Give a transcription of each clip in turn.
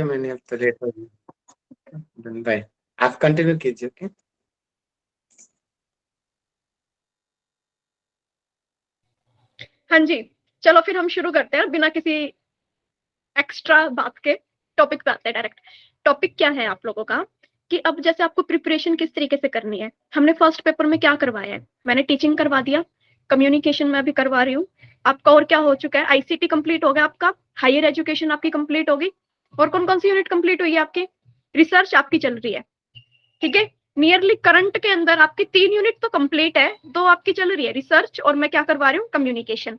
मैंने अब तो लेट हो गया। बाय, आप कंटिन्यू कीजिए। ओके, हाँ जी, चलो फिर हम शुरू करते हैं बिना किसी एक्स्ट्रा बात के। टॉपिक पे आते हैं डायरेक्ट। टॉपिक क्या है आप लोगों का कि अब जैसे आपको प्रिपरेशन किस तरीके से करनी है। हमने फर्स्ट पेपर में क्या करवाया है, मैंने टीचिंग करवा दिया, कम्युनिकेशन में भी करवा रही हूँ। आपका और क्या हो चुका है, आईसीटी कंप्लीट हो गया आपका, हायर एजुकेशन आपकी कंप्लीट होगी। और कौन कौन सी यूनिट कंप्लीट हुई है आपकी, रिसर्च आपकी चल रही है। ठीक है, नियरली करंट के अंदर आपकी 3 यूनिट तो कंप्लीट है, 2 आपकी चल रही है, रिसर्च और मैं क्या करवा रही हूँ, कम्युनिकेशन।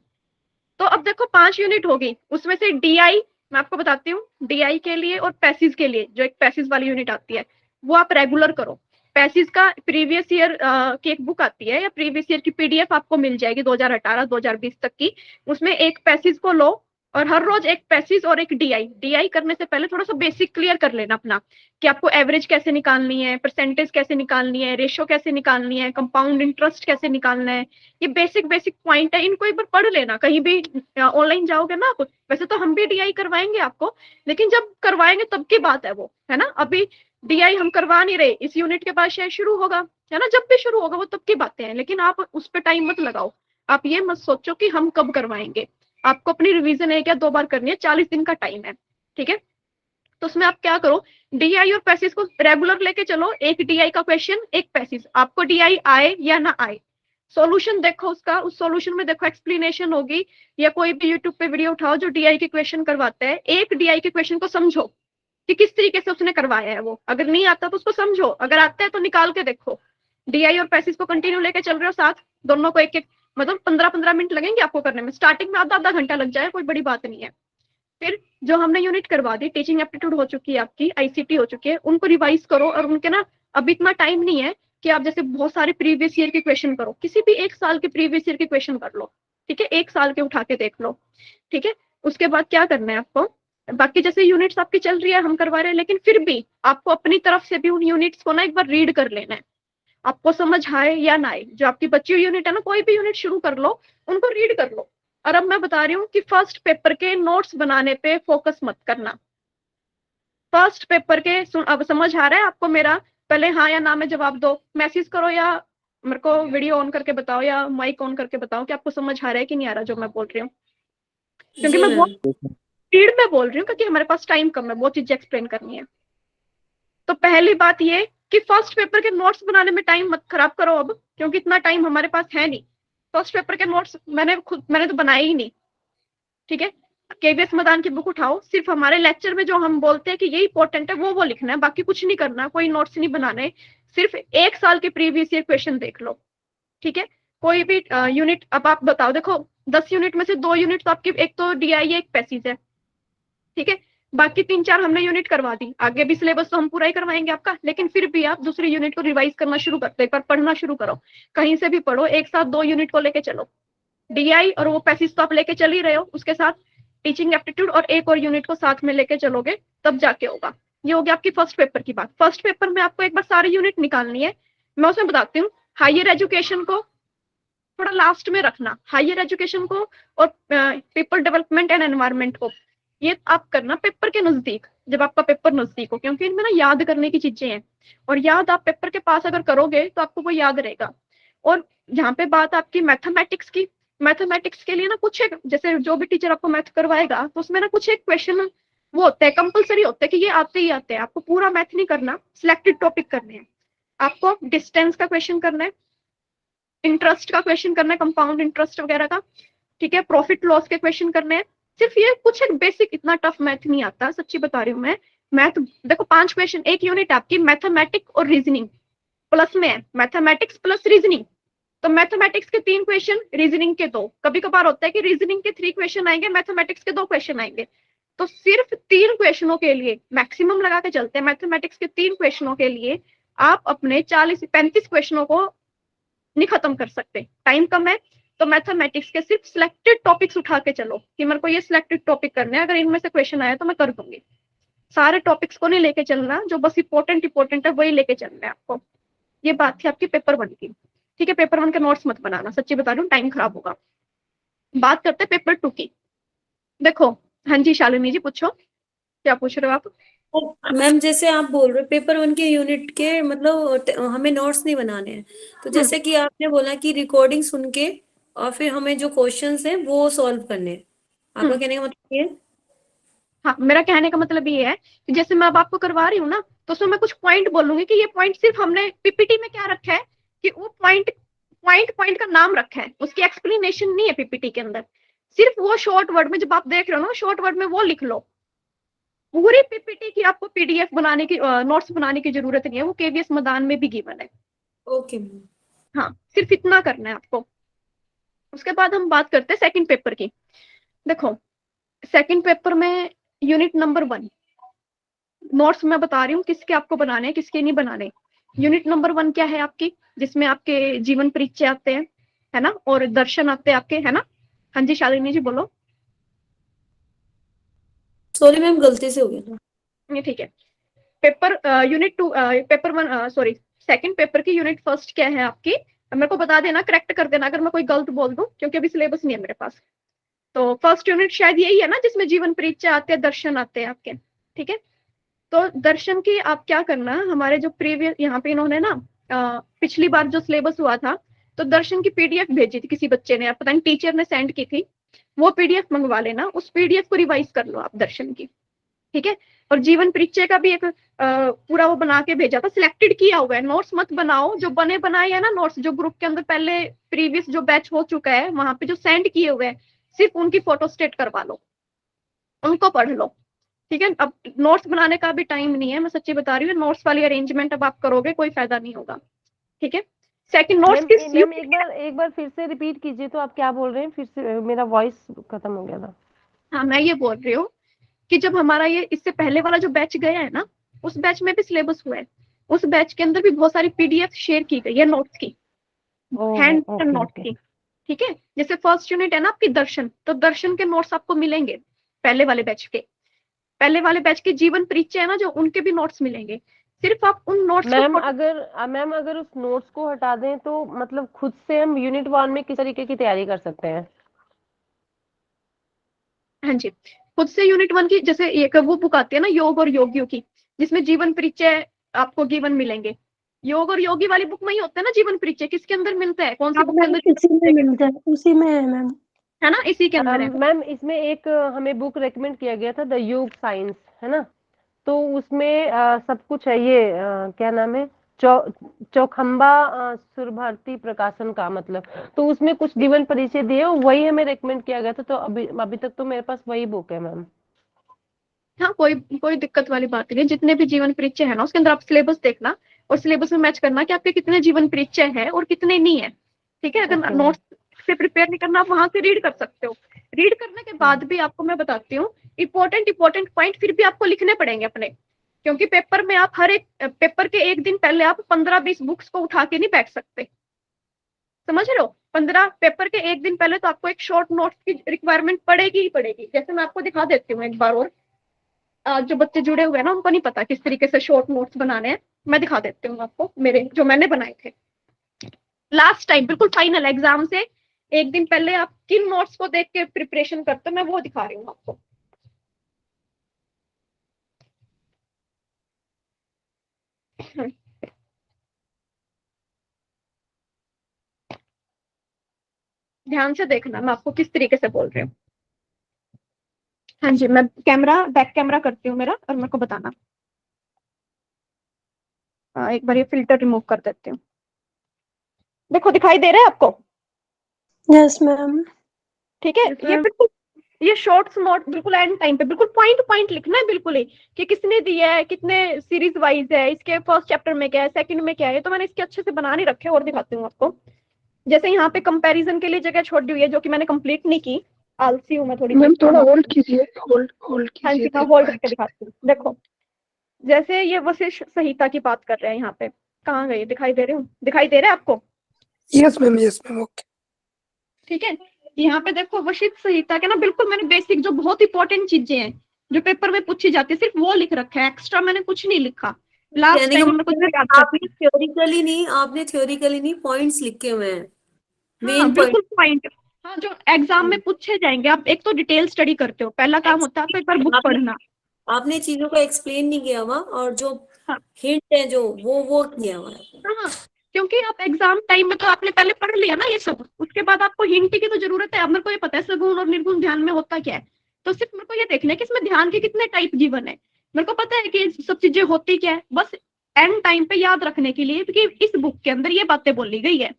तो अब देखो 5 यूनिट होगी, उसमें से डीआई मैं आपको बताती हूँ, डीआई के लिए और पैसिस के लिए जो एक पैसिस वाली यूनिट आती है वो आप रेगुलर करो। पैसिस का प्रीवियस ईयर की एक बुक आती है या प्रीवियस ईयर की पीडीएफ आपको मिल जाएगी 2018-2020 तक की। उसमें एक पैसिस को लो और हर रोज एक पैसिस और एक डीआई। डीआई करने से पहले थोड़ा सा बेसिक क्लियर कर लेना अपना कि आपको एवरेज कैसे निकालनी है, परसेंटेज कैसे निकालनी है, रेशो कैसे निकालनी है, कंपाउंड इंटरेस्ट कैसे निकालना है। ये बेसिक बेसिक पॉइंट है, इनको एक बार पढ़ लेना। कहीं भी ऑनलाइन जाओगे ना आप, वैसे तो हम भी डीआई करवाएंगे आपको, लेकिन जब करवाएंगे तब की बात है वो, है ना। अभी डीआई हम करवा नहीं रहे, इस यूनिट के बाद शायद शुरू होगा, है ना। जब भी शुरू होगा वो तब की बातें हैं, लेकिन आप उस पर टाइम मत लगाओ। आप ये मत सोचो कि हम कब करवाएंगे। आपको अपनी रिवीजन 1 या 2 बार करनी है, 40 दिन का टाइम है। ठीक है, तो उसमें आप क्या करो, डीआई और पैसिस को रेगुलर लेके चलो। एक डीआई का क्वेश्चन, एक पैसिस, आपको डीआई आए या ना आए, सॉल्यूशन देखो उसका, उस सॉल्यूशन में देखो एक्सप्लेनेशन होगी, या कोई भी यूट्यूब पे वीडियो उठाओ जो डीआई के क्वेश्चन करवाते हैं, एक डीआई के क्वेश्चन को समझो कि किस तरीके से उसने करवाया है वो। अगर नहीं आता तो उसको समझो, अगर आता है तो निकाल के देखो। डीआई और पैसिस को कंटिन्यू लेके चल रहे हो साथ, दोनों को एक एक, मतलब 15-15 मिनट लगेंगे आपको करने में। स्टार्टिंग में आधा आधा घंटा लग जाए, कोई बड़ी बात नहीं है। फिर जो हमने यूनिट करवा दी, टीचिंग एप्टीट्यूड हो चुकी है आपकी, आईसीटी हो चुकी है, उनको रिवाइज करो। और उनके ना अभी इतना टाइम नहीं है कि आप जैसे बहुत सारे प्रीवियस ईयर के क्वेश्चन करो, किसी भी 1 साल के प्रीवियस ईयर के क्वेश्चन कर लो। ठीक है, 1 साल के उठा के देख लो। ठीक है, उसके बाद क्या करना है आपको, बाकी जैसे यूनिट्स आपकी चल रही है हम करवा रहे हैं, लेकिन फिर भी आपको अपनी तरफ से भी उन यूनिट्स को ना एक बार रीड कर लेना है। आपको समझ आए या ना आए, जो आपकी बच्ची हुई यूनिट है ना, कोई भी यूनिट शुरू कर लो, उनको रीड कर लो। और अब मैं बता रही हूँ कि फर्स्ट पेपर के नोट्स बनाने पे फोकस मत करना। फर्स्ट पेपर के अब समझ आ रहा है आपको मेरा, पहले हाँ या ना में जवाब दो, मैसेज करो या मेरे को वीडियो ऑन करके बताओ या माइक ऑन करके बताओ कि आपको समझ आ रहा है कि नहीं आ रहा जो मैं बोल रही हूँ। क्योंकि जी मैं बहुत मैम। स्पीड में बोल रही हूँ, क्योंकि हमारे पास टाइम कम है, बहुत चीजें एक्सप्लेन करनी है। तो पहली बात ये कि फर्स्ट पेपर के नोट्स बनाने में टाइम मत खराब करो अब, क्योंकि इतना टाइम हमारे पास है नहीं। फर्स्ट पेपर के नोट्स मैंने तो बनाए ही नहीं। ठीक है, केवीएस मदान की बुक उठाओ, सिर्फ हमारे लेक्चर में जो हम बोलते हैं कि ये इंपॉर्टेंट है वो लिखना है, बाकी कुछ नहीं करना, कोई नोट्स नहीं बनाने। सिर्फ 1 साल के प्रीवियस ईयर क्वेश्चन देख लो। ठीक है, कोई भी यूनिट, अब आप बताओ, देखो 10 यूनिट में से 2 यूनिट तो आपकी, एक तो डीआई है, एक पैसिज है। ठीक है, बाकी 3-4 हमने यूनिट करवा दी, आगे भी सिलेबस तो हम पूरा ही करवाएंगे आपका, लेकिन फिर भी आप दूसरी यूनिट को रिवाइज करना शुरू करते, एक बार पढ़ना शुरू करो। कहीं से भी पढ़ो, एक साथ 2 यूनिट को लेके चलो। डीआई और वो पैसिज तो आप लेके चल ही रहे हो, उसके साथ टीचिंग एप्टीट्यूड और एक और यूनिट को साथ में लेके चलोगे तब जाके होगा। ये हो गया आपकी फर्स्ट पेपर की बात। फर्स्ट पेपर में आपको एक बार सारी यूनिट निकालनी है। मैं उसमें बताती हूँ, हायर एजुकेशन को थोड़ा लास्ट में रखना, हायर एजुकेशन को और पीपल डेवलपमेंट एंड एनवायरमेंट को ये आप करना पेपर के नजदीक, जब आपका पेपर नजदीक हो, क्योंकि इनमें ना याद करने की चीजें हैं, और याद आप पेपर के पास अगर करोगे तो आपको वो याद रहेगा। और जहाँ पे बात आपकी मैथमेटिक्स की, मैथमेटिक्स के लिए ना कुछ एक, जैसे जो भी टीचर आपको मैथ करवाएगा तो उसमें ना कुछ एक क्वेश्चन वो होते हैं, कंपलसरी होते हैं कि ये आते ही आते हैं। आपको पूरा मैथ नहीं करना, सिलेक्टेड टॉपिक करने हैं। आपको डिस्टेंस का क्वेश्चन करना है, इंटरेस्ट का क्वेश्चन करना है, कंपाउंड इंटरेस्ट वगैरह का। ठीक है, प्रॉफिट लॉस के क्वेश्चन करने हैं। सिर्फ ये कुछ एक बेसिक, इतना टफ मैथ नहीं आता, सच्ची बता रही हूँ मैं। मैथ देखो 5 क्वेश्चन, एक यूनिट आपकी मैथमेटिक्स और रीजनिंग प्लस में है, मैथमेटिक्स प्लस रीजनिंग। तो मैथमेटिक्स के 3 क्वेश्चन, रीजनिंग के 2, कभी कभार होता है कि रीजनिंग के 3 क्वेश्चन आएंगे, मैथमेटिक्स के 2 क्वेश्चन आएंगे। तो सिर्फ 3 क्वेश्चनों के लिए मैक्सिमम लगा के चलते हैं, मैथमेटिक्स के 3 क्वेश्चनों के लिए आप अपने 40-35 क्वेश्चनों को नहीं खत्म कर सकते, टाइम कम है। तो मैथमेटिक्स के सिर्फ सिलेक्टेड टॉपिक्स उठा के चलो कि मेरे को ये सिलेक्टेड टॉपिक करने हैं, अगर इनमें से क्वेश्चन आया तो मैं कर दूंगी। सारे टॉपिक्स को नहीं लेके चलना, जो बस इंपॉर्टेंट है वही लेके चलना है आपको। ये बात थी आपकी पेपर 1 की। ठीक है, पेपर 1 के नोट्स मत बनाना, सच्ची बता रही हूँ, टाइम खराब होगा। बात करते हैं पेपर 2 की। देखो, हाँ जी शालिनी जी पूछो, क्या पूछ रहे हो आप? मैम जैसे आप बोल रहे हो पेपर 1 के यूनिट के मतलब हमें नोट्स नहीं बनाने हैं, तो जैसे कि आपने बोला कि रिकॉर्डिंग सुन के और फिर हमें जो क्वेश्चंस हैं वो सॉल्व करने हैं, आपका कहने का मतलब ये है? हाँ, मेरा कहने का मतलब ये है कि जैसे मैं अब आपको करवा रही हूँ ना, तो उसमें मैं कुछ पॉइंट बोलूंगी कि ये पॉइंट सिर्फ हमने पीपीटी में क्या रखा है कि वो पॉइंट पॉइंट पॉइंट का नाम रखा है, उसकी एक्सप्लेनेशन नहीं है पीपीटी के अंदर। सिर्फ वो शॉर्ट वर्ड में जब आप देख रहे हो ना, शॉर्ट वर्ड में वो लिख लो। पूरी पीपीटी की आपको पीडीएफ बनाने की, नोट्स बनाने की जरूरत नहीं है, वो केवीएस मैदान में भी गिवन है। Okay ma'am. हाँ, सिर्फ इतना करना है आपको। उसके बाद हम बात करते हैं सेकंड पेपर की। देखो, सेकंड पेपर में यूनिट नंबर 1 नोट्स मैं बता रही हूँ किसके आपको बनाने हैं, किसके नहीं बनाने। यूनिट नंबर 1 क्या है आपकी, जिसमें आपके जीवन परिचय आते हैं, है ना, और दर्शन आते हैं आपके, है ना। हाँ जी शालिनी जी बोलो। सॉरी मैम गलती से हो गया था। ये ठीक है। Paper unit 2 paper 1 sorry second paper की यूनिट फर्स्ट क्या है आपकी, मेरे को बता देना, करेक्ट कर देना अगर मैं कोई गलत बोल दूं, क्योंकि अभी सिलेबस नहीं है मेरे पास। तो फर्स्ट यूनिट शायद यही है ना, जिसमें जीवन परिचय आते हैं, दर्शन आते हैं आपके, ठीक है। तो दर्शन की आप क्या करना, हमारे जो प्रीवियस यहाँ पे इन्होंने ना पिछली बार जो सिलेबस हुआ था, तो दर्शन की पीडीएफ भेजी थी किसी बच्चे ने, पता नहीं टीचर ने सेंड की थी, वो पीडीएफ मंगवा लेना, उस पीडीएफ को रिवाइज कर लो आप दर्शन की, ठीक है। और जीवन परिचय का भी एक पूरा वो बना के भेजा था, सिलेक्टेड किया हुआ है, नोट्स मत बनाओ, जो बने बनाए है ना नोट्स, जो ग्रुप के अंदर पहले प्रीवियस जो बैच हो चुका है वहां पे जो सेंड किए हुए हैं, सिर्फ उनकी फोटो स्टेट करवा लो, उनको पढ़ लो, ठीक है। अब नोट्स बनाने का भी टाइम नहीं है, मैं सच्ची बता रही हूँ, नोट्स वाली अरेंजमेंट अब आप करोगे कोई फायदा नहीं होगा, ठीक है। सेकंड नोट्स किस मैम एक बार फिर से रिपीट कीजिए, तो आप क्या बोल रहे हैं? फिर से मेरा वॉइस खत्म हो गया था। हाँ, मैं ये बोल रही हूँ कि जब हमारा ये इससे पहले वाला जो बैच गया है ना, उस बैच में भी सिलेबस हुआ है, उस बैच के अंदर भी बहुत सारी पीडीएफ शेयर की गई है नोट्स की, हैंड रिटन नोट्स की, ठीक है। जैसे फर्स्ट यूनिट है ना आपकी दर्शन, तो दर्शन के नोट्स आपको मिलेंगे पहले वाले बैच के, पहले वाले बैच के जीवन परिचय है ना जो, उनके भी नोट्स मिलेंगे। सिर्फ आप उन नोट्स मैम अगर उस नोट्स को हटा दें तो मतलब खुद से हम यूनिट 1 में किस तरीके की तैयारी कर सकते हैं? हाँ जी, खुद से यूनिट 1 की, जैसे एक वो बुक आती है ना योग और योगियों की, जिसमें जीवन परिचय आपको गिवन मिलेंगे। योग और योगी वाली बुक में ही होता है ना जीवन परिचय, किसके अंदर मिलता है, कौन सी बुक के अंदर? इसी में मिलता है, उसी में है मैम। है ना, इसी के अंदर है। मैम इसमें एक हमें बुक रेकमेंड किया गया था, द योग साइंस, है ना, तो उसमें सब कुछ है, ये क्या नाम है, चौखंबा सुरभारती प्रकाशन का, मतलब तो उसमें कुछ जीवन परिचय दिए, वही हमें रेकमेंड किया गया था, तो अभी तक तो मेरे पास वही बुक है मैम। हाँ, कोई कोई दिक्कत वाली बात नहीं है, जितने भी जीवन परिचय है ना उसके अंदर आप सिलेबस देखना और सिलेबस में मैच करना कि आपके कितने जीवन परिचय है और कितने नहीं है, ठीक है। अगर नोट्स से प्रिपेयर नहीं करना, आप वहां से रीड कर सकते हो। रीड करने के बाद भी आपको मैं बताती हूँ, इंपॉर्टेंट पॉइंट फिर भी आपको लिखने पड़ेंगे अपने, क्योंकि पेपर में आप हर एक पेपर के एक दिन पहले आप 15-20 बुक्स को उठा के नहीं बैठ सकते, समझ रहे हो। 15 पेपर के एक दिन पहले तो आपको एक शॉर्ट नोट्स की रिक्वायरमेंट पड़ेगी ही पड़ेगी। जैसे मैं आपको दिखा देती हूँ एक बार, और जो बच्चे जुड़े हुए हैं ना उनको नहीं पता किस तरीके से शॉर्ट नोट्स बनाने हैं, मैं दिखा देती हूँ आपको, मेरे जो मैंने बनाए थे लास्ट टाइम, बिल्कुल फाइनल एग्जाम से एक दिन पहले आप किन नोट्स को देख के प्रिपरेशन करते हो, मैं वो दिखा रही हूँ आपको। ध्यान से देखना मैं आपको किस तरीके से बोल रही हूँ। हाँ जी, मैं बैक कैमरा करती हूँ मेरा, और मेरे को बताना। एक बार ये फिल्टर रिमूव कर देती हूँ। देखो, दिखाई दे रहा है आपको? Yes ma'am. ठीक है, ये बिल्कुल ये शॉर्ट्स नोट बिल्कुल एंड टाइम पे, बिल्कुल पॉइंट पॉइंट लिखना है, बिल्कुल ही कि किसने दिया है, कितने सीरीज वाइज है, इसके फर्स्ट चैप्टर में क्या है, सेकंड में क्या है। तो मैंने इसके अच्छे से बना नहीं रखे, और दिखाती हूँ आपको। जैसे यहाँ पे कंपैरिजन के लिए जगह छोड़ी हुई है, जो कि मैंने कंप्लीट नहीं की, आलसी हूँ मैं थोड़ी। मैम थोड़ा होल्ड कीजिए, होल्ड हाँ जी, कीजिए। मैं होल्ड करके दिखाती हूँ। देखो, जैसे ये वशिष्ठ संहिता की बात कर रहे हैं, यहाँ पे कहाँ गए, दिखाई दे रहे हो, दिखाई दे रहा है आपको? Yes ma'am okay. ठीक है, यहाँ पे देखो वशिष्ठ संहिता के ना बिल्कुल मैंने बेसिक जो बहुत इंपॉर्टेंट चीजें हैं जो पेपर में पूछी जाती है, सिर्फ वो लिख रखा है, एक्स्ट्रा मैंने कुछ नहीं लिखा। लास्ट टाइम हमने कुछ आपने थ्योरिकली नहीं पॉइंट्स लिखे हुए हैं, हाँ, मेन बिल्कुल पॉइंट। हाँ, जो एग्जाम में पूछे जाएंगे। आप एक तो डिटेल स्टडी करते हो, पहला काम होता है आपको एक बार बुक पढ़ना, आपने चीजों को एक्सप्लेन नहीं किया हुआ, और जो हाँ। हिंट है जो वो किया हुआ है। हाँ, क्योंकि आप एग्जाम टाइम में तो आपने पहले पढ़ लिया ना ये सब, उसके बाद आपको हिंट की तो जरूरत है। अब मेरे को ये पता है सगुण और निर्गुण ध्यान में होता क्या है, तो सिर्फ मेरे को ये देखना है कि इसमें ध्यान के कितने टाइप गिवन है। मेरे को पता है कि ये सब चीजें होती क्या है, बस एंड टाइम पे याद रखने के लिए कि इस बुक के अंदर ये बातें बोली गई है,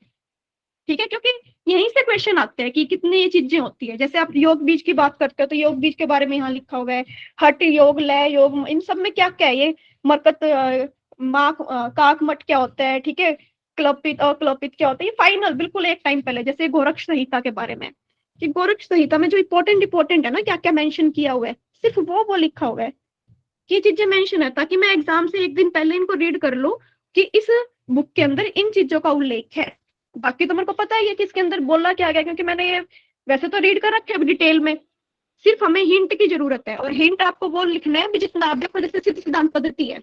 ठीक है। क्योंकि यहीं से क्वेश्चन आते हैं कि कितनी ये चीजें होती है। जैसे आप योग बीज की बात करते हो तो योग बीज के बारे में यहाँ लिखा हुआ है, हठ योग, लय योग, इन सब में क्या क्या है, ये मरकत काक मठ क्या होता है, ठीक है, क्लपित और क्लपित क्या होता है, ये फाइनल बिल्कुल एक टाइम पहले। जैसे गोरक्ष संहिता के बारे में, कि गोरक्ष संहिता में जो इंपॉर्टेंट है ना, क्या क्या मेंशन किया हुआ है, सिर्फ वो लिखा हुआ है, ये चीजें मेंशन है, ताकि मैं एग्जाम से एक दिन पहले इनको रीड कर लूं कि इस बुक के अंदर इन चीजों का उल्लेख है। बाकी तो मेरे को पता है कि इसके अंदर बोला क्या गया, क्योंकि मैंने ये वैसे तो रीड कर रखे है डिटेल में, सिर्फ हमें हिंट की जरूरत है। और हिंट आपको वो लिखना है जितना आप देखो, जैसे सिद्ध सिद्धांत पद्धति है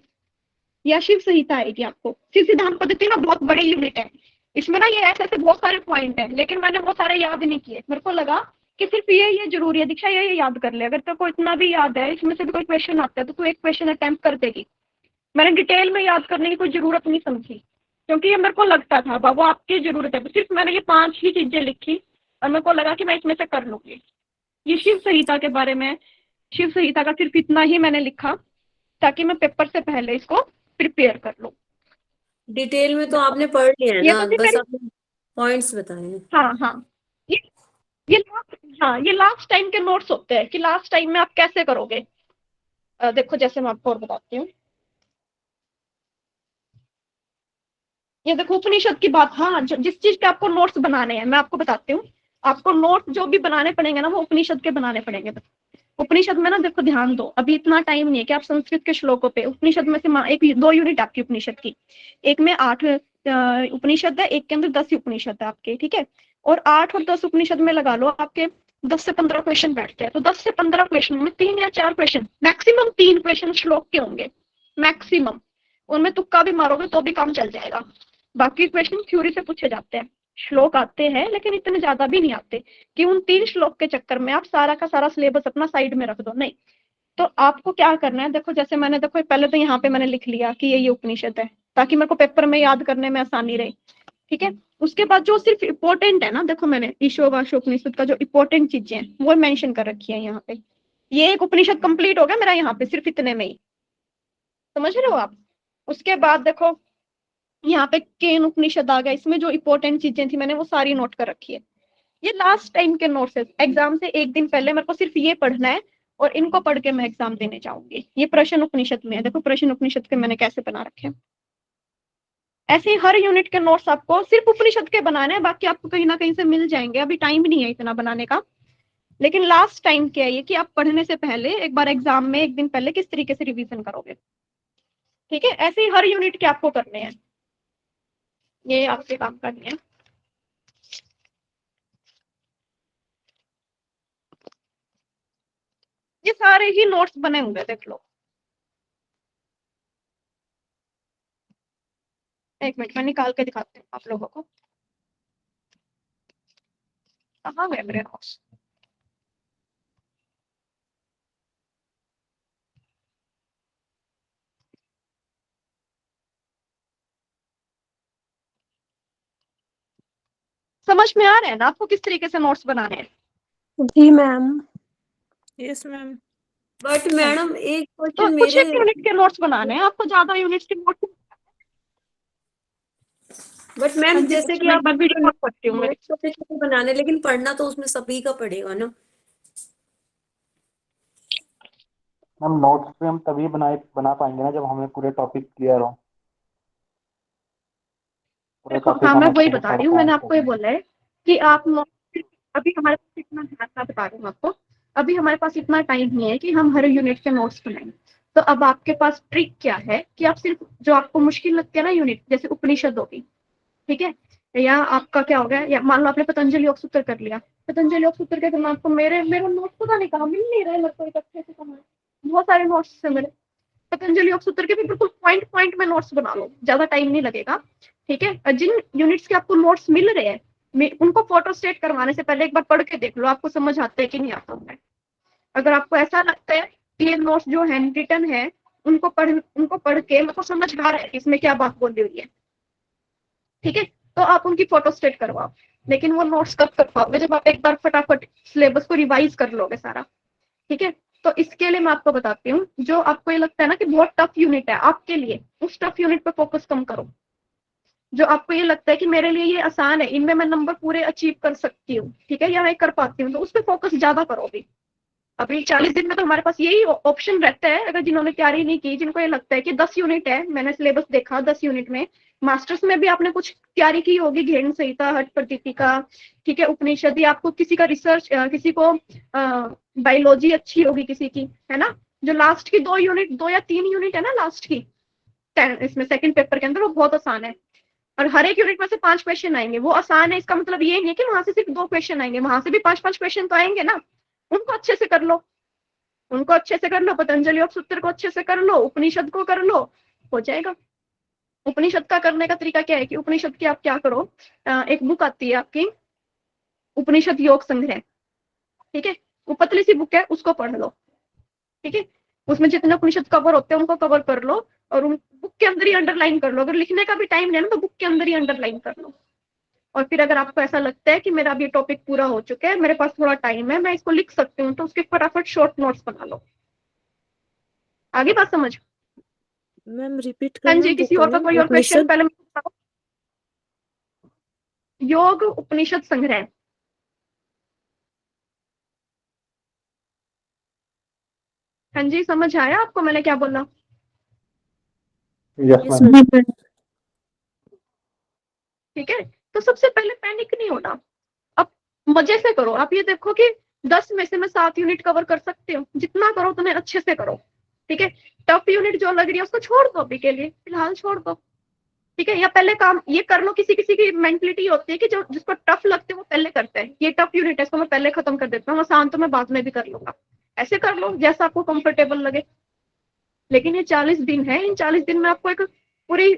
या शिव संहिता आएगी आपको। सिद्ध सिद्धांत पद्धति ना बहुत बड़ी यूनिट है, इसमें ना ये ऐसे बहुत सारे पॉइंट है, लेकिन मैंने वो सारे याद नहीं किए। मेरे को लगा कि सिर्फ ये जरूरी है, दीक्षा ये याद कर ले, अगर तेरे को इतना भी याद है, इसमें से भी कोई क्वेश्चन आता है तो तू एक क्वेश्चन अटेम्प्ट कर देगी। मैंने डिटेल में याद करने की कोई जरूरत नहीं समझी, क्योंकि ये मेरे को लगता था बाबू आपकी जरूरत है। सिर्फ मैंने ये 5 ही चीजें लिखी और मेरे को लगा कि मैं इसमें से कर लूंगी। ये शिव संहिता के बारे में, शिव संहिता का सिर्फ इतना ही मैंने लिखा ताकि मैं पेपर से पहले इसको प्रिपेयर कर लूं। डिटेल में तो आपने पढ़ लिया है ये ना, तो फिर बस मेरी- आपने पॉइंट्स बताए हैं। हाँ, ये ये लास्ट टाइम के नोट्स होते हैं कि लास्ट टाइम में आप कैसे करोगे। देखो जैसे मैं आपको और बताती हूँ, ये देखो उपनिषद की बात। हाँ, जिस चीज के आपको नोट्स बनाने हैं मैं आपको बताती हूँ, आपको नोट जो भी बनाने पड़ेंगे ना वो उपनिषद के बनाने पड़ेंगे। उपनिषद में ना देखो ध्यान दो, अभी इतना टाइम नहीं है कि आप संस्कृत के श्लोकों पे, उपनिषद में से एक 2 यूनिट आपकी उपनिषद की, एक में 8 उपनिषद है, एक के अंदर 10 उपनिषद है आपके, ठीक है। और 8 और 10 उपनिषद में लगा लो आपके 10 से 15 क्वेश्चन बैठते हैं, तो 10 से 15 क्वेश्चन में 3 या 4 क्वेश्चन, मैक्सिमम 3 क्वेश्चन श्लोक के होंगे मैक्सिमम। उनमें तुक्का भी मारोगे तो भी काम चल जाएगा। बाकी क्वेश्चन थ्योरी से पूछे जाते हैं, श्लोक आते हैं लेकिन इतने ज्यादा भी नहीं आते कि उन 3 श्लोक के चक्कर में आप सारा का सारा सिलेबस अपना साइड में रख दो, नहीं। तो आपको क्या करना है, देखो जैसे मैंने, देखो पहले तो यहाँ पे मैंने लिख लिया कि ये उपनिषद है, ताकि मेरे को पेपर में याद करने में आसानी रहे, ठीक है। उसके बाद जो सिर्फ इम्पोर्टेंट है ना, देखो मैंने ईशोवाशोपनिषद का जो इम्पोर्टेंट चीजें हैं वो मेंशन कर रखी है यहाँ पे। ये एक उपनिषद कंप्लीट हो गया मेरा यहाँ पे सिर्फ इतने में ही, समझ रहे हो आप। उसके बाद देखो यहाँ पे केन उपनिषद आ गया, इसमें जो इम्पोर्टेंट चीजें थी मैंने वो सारी नोट कर रखी है। ये लास्ट टाइम के नोट्स है, एग्जाम से एक दिन पहले मेरे को सिर्फ ये पढ़ना है और इनको पढ़ के मैं एग्जाम देने जाऊंगी। ये प्रश्न उपनिषद में है, देखो प्रश्न उपनिषद के मैंने कैसे बना रखे हैं। ऐसे ही हर यूनिट के नोट्स आपको सिर्फ उपनिषद के बनाने हैं, बाकी आपको कहीं ना कहीं से मिल जाएंगे, अभी टाइम नहीं है इतना बनाने का। लेकिन लास्ट टाइम क्या है ये कि आप पढ़ने से पहले एक बार एग्जाम में एक दिन पहले किस तरीके से रिवीजन करोगे, ठीक है। ऐसे ही हर यूनिट के आपको करने हैं, ये आपके काम का नहीं है। ये सारे ही नोट्स बने हुए देख लो। एक मिनट में निकाल के दिखाती हूँ आप लोगों को, कहाँ गए मेरे नोट्स। समझ में आ रहा है ना आपको किस तरीके से नोट्स बनाने हैं। जी ma'am. Yes ma'am. But madam एक तो क्वेश्चन कुछ एक मेरे, यूनिट के नोट्स बनाने हैं आपको, ज्यादा यूनिट्स के नोट्स। बट मैम जैसे कि मैं एक आप बार वीडियो कॉल करती हूँ मेरी। छोटे बनाने, लेकिन पढ़ना तो उसमें सभी का पड़ेगा ना। हम नोट्स पे हम तभी बना पाएंगे ना जब हमें पूरे टॉपिक क्लियर हो। देखो हाँ, मैं वही बता रही हूँ, मैंने आपको ये बोला है कि आप अभी हमारे पास इतना, मैं बता रही हूँ आपको, अभी हमारे पास इतना टाइम नहीं है कि हम हर यूनिट के नोट्स बनाएं। तो अब आपके पास ट्रिक क्या है कि आप सिर्फ जो आपको मुश्किल लगती है ना यूनिट, जैसे उपनिषद होगी, ठीक है, या आपका क्या हो गया, या मान लो आपने पतंजलि योग सूत्र कर लिया, पतंजलि योग सूत्र के मैं आपको मेरे नोट्स पता नहीं कहाँ मिल नहीं रहे, लगता है अच्छे से कहाँ, बहुत सारे नोट्स है मेरे। पतंजलि योग सूत्र के भी बिल्कुल पॉइंट पॉइंट में नोट्स बना लो, ज्यादा टाइम नहीं लगेगा, ठीक है। जिन यूनिट्स के आपको नोट्स मिल रहे हैं उनको फोटो स्टेट करवाने से पहले एक बार पढ़ के देख लो, आपको समझ आता है कि नहीं आता है। अगर आपको ऐसा लगता है ये नोट्स जो हैंड रिटन है उनको पढ़ के मतलब समझ आ रहा है कि इसमें क्या बात बोली हुई है, ठीक है, तो आप उनकी फोटो स्टेट करवाओ। लेकिन वो नोट्स कब कर पाओगे, जब आप एक बार फटाफट सिलेबस को रिवाइज कर लोगे सारा, ठीक है। तो इसके लिए मैं आपको बताती हूँ, जो आपको ये लगता है ना कि बहुत टफ यूनिट है आपके लिए, उस टफ यूनिट पे फोकस कम करो। जो आपको ये लगता है कि मेरे लिए ये आसान है, इनमें मैं नंबर पूरे अचीव कर सकती हूँ, ठीक है, या मैं कर पाती हूँ, तो उस पर फोकस ज्यादा करो। अभी 40 दिन में तो हमारे पास यही ऑप्शन रहता है, अगर जिन्होंने तैयारी नहीं की, जिनको ये लगता है कि 10 यूनिट है, मैंने सिलेबस देखा 10 यूनिट में, मास्टर्स में भी आपने कुछ तैयारी की होगी, घेन संहिता, हट प्रदीपिका, ठीक है, उपनिषद, या आपको किसी का रिसर्च, किसी को बायोलॉजी अच्छी होगी किसी की, है ना, जो लास्ट की 2 या 3 यूनिट है ना लास्ट की इसमें सेकंड पेपर के अंदर, वो बहुत आसान है। और हर एक यूनिट में से 5 क्वेश्चन आएंगे, वो आसान है, इसका मतलब ये नहीं है कि वहां से सिर्फ 2 क्वेश्चन आएंगे, वहां से भी 5-5 क्वेश्चन तो आएंगे ना, उनको अच्छे से कर लो, उनको अच्छे से कर लो, पतंजलि योग सूत्र को अच्छे से कर लो, उपनिषद को कर लो, हो जाएगा। उपनिषद का करने का तरीका क्या है कि उपनिषद की आप क्या करो, एक बुक आती है आपकी उपनिषद योग संग्रह, ठीक है, वो पतली सी बुक है, उसको पढ़ लो, ठीक है, उसमें जितने उपनिषद कवर होते हैं उनको कवर कर लो, और उन बुक के अंदर ही अंडरलाइन कर लो। अगर लिखने का भी टाइम नहीं है ना, तो बुक के अंदर ही अंडरलाइन कर लो। और फिर अगर आपको ऐसा लगता है कि मेरा अभी टॉपिक पूरा हो चुका है, मेरे पास थोड़ा टाइम है, मैं इसको लिख सकती हूँ, तो उसके फटाफट शॉर्ट नोट्स बना लो। आगे बात समझ? मैम रिपीट हाँ करना जी, बुक किसी और का का नेम कोई और क्वेश्चन उपनिषद। पहले बताओ। योग उपनिषद संग्रह। हाँ जी, समझ आया आपको मैंने क्या बोला? Yes yes ma'am. मैम। ठीक है, तो सबसे पहले पैनिक नहीं होना, अब मजे से करो। आप ये देखो कि 10 में से मैं 7 यूनिट कवर कर सकती हूँ, जितना करो तुम्हें अच्छे से करो, ठीक है। टफ यूनिट जो लग रही है उसको छोड़ दो, अभी के लिए फिलहाल छोड़ दो, ठीक है। या पहले काम ये कर लो, किसी किसी की मेंटलिटी होती है कि जो जिसको टफ लगते हैं वो पहले करते हैं, ये टफ यूनिट है इसको मैं पहले खत्म कर देता हूँ, आसान तो मैं बाद में भी कर लूंगा, ऐसे कर लो जैसा आपको कंफर्टेबल लगे। लेकिन ये 40 दिन है, इन 40 दिन में आपको एक पूरी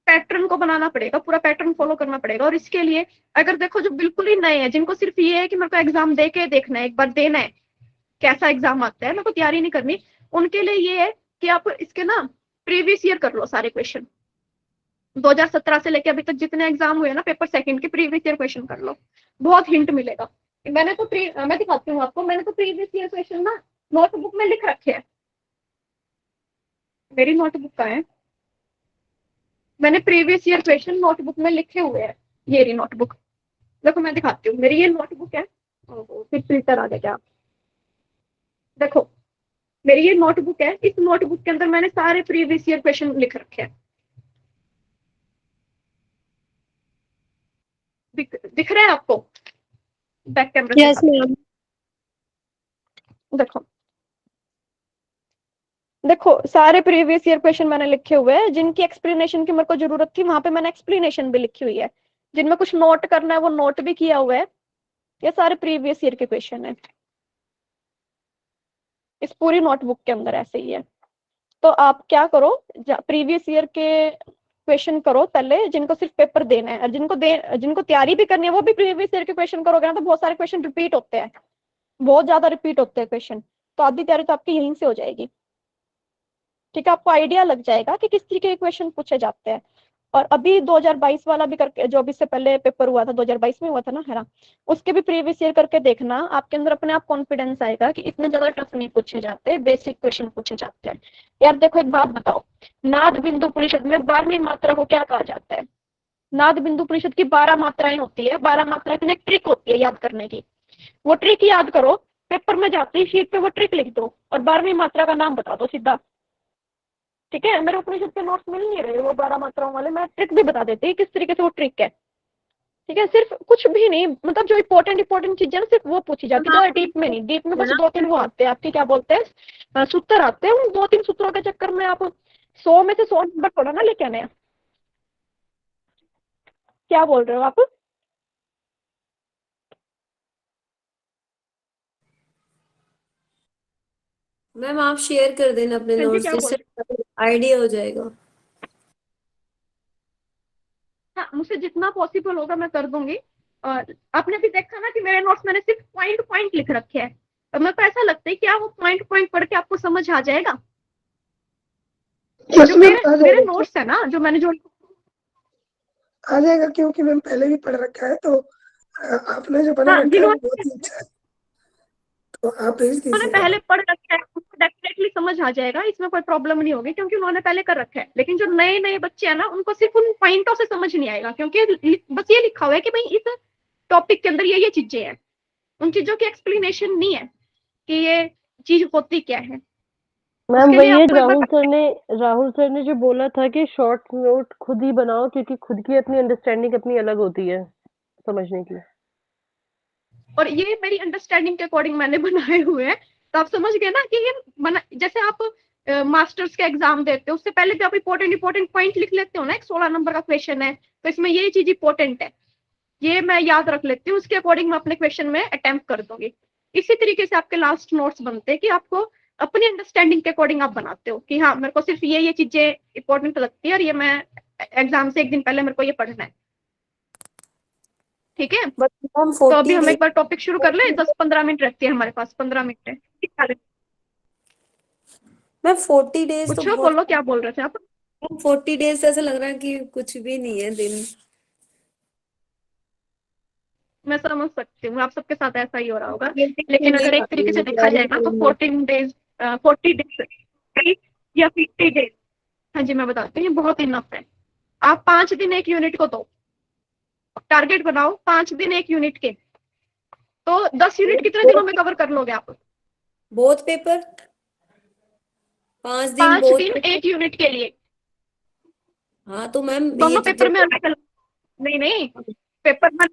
पैटर्न को बनाना पड़ेगा, पूरा पैटर्न फॉलो करना पड़ेगा। और इसके लिए अगर देखो जो बिल्कुल ही नए हैं, जिनको सिर्फ ये है कि मेरे को एग्जाम दे के देखना है, एक बार देना है, कैसा एग्जाम आता है, मेरे को तैयारी नहीं करनी, उनके लिए ये है कि आप इसके ना प्रीवियस ईयर कर लो सारे क्वेश्चन, 2017 से लेके अभी तक जितने एग्जाम हुए ना पेपर सेकंड के, प्रीवियस ईयर क्वेश्चन कर लो, बहुत हिंट मिलेगा। मैं दिखाती हूँ आपको, मैंने तो प्रीवियस ईयर क्वेश्चन ना नोटबुक में लिख रखे हैं, मेरी नोटबुक का है, मैंने प्रीवियस ईयर क्वेश्चन नोटबुक में लिखे हुए हैं, ये रही नोटबुक, देखो मैं दिखाती हूँ, मेरी ये नोटबुक है। ओहो, फिर फिल्टर आ गया क्या? देखो मेरी ये नोटबुक है, इस नोटबुक के अंदर मैंने सारे प्रीवियस ईयर क्वेश्चन लिख रखे हैं, दिख रहा है आपको बैक कैमरा से? Yes ma'am. देखो देखो सारे प्रीवियस ईयर क्वेश्चन मैंने लिखे हुए हैं, जिनकी एक्सप्लेनेशन की मेरे को जरूरत थी वहां पे मैंने एक्सप्लेनेशन भी लिखी हुई है, जिनमें कुछ नोट करना है वो नोट भी किया हुआ है। ये सारे प्रीवियस ईयर के क्वेश्चन है, इस पूरी नोटबुक के अंदर ऐसे ही है। तो आप क्या करो, प्रीवियस ईयर के क्वेश्चन करो पहले, जिनको सिर्फ पेपर देना है, और जिनको तैयारी भी करनी है वो भी प्रीवियस ईयर के क्वेश्चन करोगे ना, तो बहुत सारे क्वेश्चन रिपीट होते हैं, बहुत ज्यादा रिपीट होते हैं क्वेश्चन, तो आधी तैयारी तो आपकी यहीं से हो जाएगी, ठीक है। आपको आइडिया लग जाएगा कि किस तरीके के क्वेश्चन पूछे जाते हैं। और अभी 2022 वाला भी करके, जो अभी से पहले पेपर हुआ था 2022 में हुआ था ना, है ना, उसके भी प्रीवियस ईयर करके देखना, आपके अंदर अपने आप कॉन्फिडेंस आएगा कि इतने ज्यादा टफ नहीं पूछे जाते, बेसिक क्वेश्चन पूछे जाते हैं। यार देखो एक बात बताओ, नाद बिंदु परिषद में 12वीं मात्रा को क्या कहा जाता है? नाद बिंदु परिषद की 12 मात्राएं होती है, 12 मात्राएं की एक ट्रिक होती है याद करने की, वो ट्रिक याद करो, पेपर में जाती है शीट पे वो ट्रिक लिख दो और 12वीं मात्रा का नाम बता दो सीधा, ठीक है। मेरे उपनिषद के नोट्स मिल नहीं रहे वो 12 मात्राओं वाले, मैं ट्रिक भी बता देती किस तरीके से वो ट्रिक है, ठीक है। सिर्फ कुछ भी नहीं, मतलब जो इंपॉर्टेंट चीजें ना सिर्फ वो पूछी जाती है, डीप में नहीं, डीप में बस 2-3 वो आते हैं आपके, क्या बोलते हैं, सूत्र आते हैं, उन 2-3 सूत्रों के चक्कर में आप 100 में से 100 नंबर थोड़ा ना लेके आने हैं। क्या बोल रहे हो आप? मैम आप शेयर कर देना अपने हाँ जी, नोट्स, क्या बोल जिससे रहे आइडिया हो जाएगा। हाँ, मुझसे जितना पॉसिबल होगा मैं कर दूंगी। और आपने भी देखा ना कि मेरे नोट्स मैंने सिर्फ पॉइंट पॉइंट लिख रखे हैं, और मेरे को ऐसा लगता है कि आप वो पॉइंट पॉइंट पढ़ के आपको समझ आ जाएगा। यस जो मैम मेरे आ मेरे जाएगा नोट्स है ना, जो मैंने जो आ जाएगा, क्योंकि मैम पहले भी पढ़ रखा है, तो आपने जो बना हाँ, रखा है वो बहुत ही अच्छा है, तो आप भेज उन्होंने दीजिएगा पहले मैम। पढ़ रखा है उनको डेफिनेटली समझ आ जाएगा, इसमें कोई प्रॉब्लम नहीं होगी क्योंकि उन्होंने पहले कर रखा है। लेकिन जो नए नए बच्चे हैं ना, उनको सिर्फ उन पॉइंटों से समझ नहीं आएगा, क्योंकि बस ये लिखा हुआ है कि भाई इस टॉपिक के अंदर ये चीजें हैं, उन चीजों की एक्सप्लेनेशन नहीं है कि ये चीज होती क्या है। मैम उसके लिए वही है, आपको एक बार राहुल सर ने जो बोला था कि शॉर्ट नोट खुद ही बनाओ, क्योंकि खुद की अपनी अंडरस्टैंडिंग अपनी अलग होती है समझने की। और ये मेरी अंडरस्टैंडिंग के अकॉर्डिंग मैंने बनाए हुए हैं, तो आप समझ गए ना कि ये जैसे आप मास्टर्स के एग्जाम देते हो उससे पहले भी आप इंपॉर्टेंट पॉइंट लिख लेते हो ना, एक 16 नंबर का क्वेश्चन है तो इसमें ये चीज इंपॉर्टेंट है, ये मैं याद रख लेती हूँ, उसके अकॉर्डिंग मैं अपने क्वेश्चन में अटेम्प्ट कर दूंगी। इसी तरीके से आपके लास्ट नोट्स बनते हैं कि आपको अपनी अंडरस्टैंडिंग के अकॉर्डिंग आप बनाते हो कि हाँ मेरे को सिर्फ ये चीजें इंपॉर्टेंट लगती है और ये मैं एग्जाम से एक दिन पहले मेरे को ये पढ़ना है। ठीक है, बट मैम तो अभी 40 हम एक डेज बार टॉपिक शुरू कर ले, 10-15 मिनट रखते हैं हमारे पास, 15 मिनट है। मैम 40 डेज तो पूछो, बहुत, बोलो क्या बोल रहे थे आप। 40 डेज ऐसा लग रहा है कि कुछ भी नहीं है दिन। मैं समझ सकती हूँ, आप सबके साथ ऐसा ही हो रहा होगा, नहीं लेकिन अगर एक तरीके से देखा जाएगा तो 40 डेज या 50 डेज, हाँ जी मैं बताती हूँ, ये बहुत इनफ है। आप 5 दिन एक यूनिट को दो, टारगेट बनाओ 5 दिन एक यूनिट के, तो 10 यूनिट कितने दिनों में कवर कर लोगे आप? बोथ पेपर 5 दिन 5 बोथ दिन पेपर। एक यूनिट के लिए, हाँ तो मैम ये दोनों पेपर में अलग अलग, नहीं पेपर में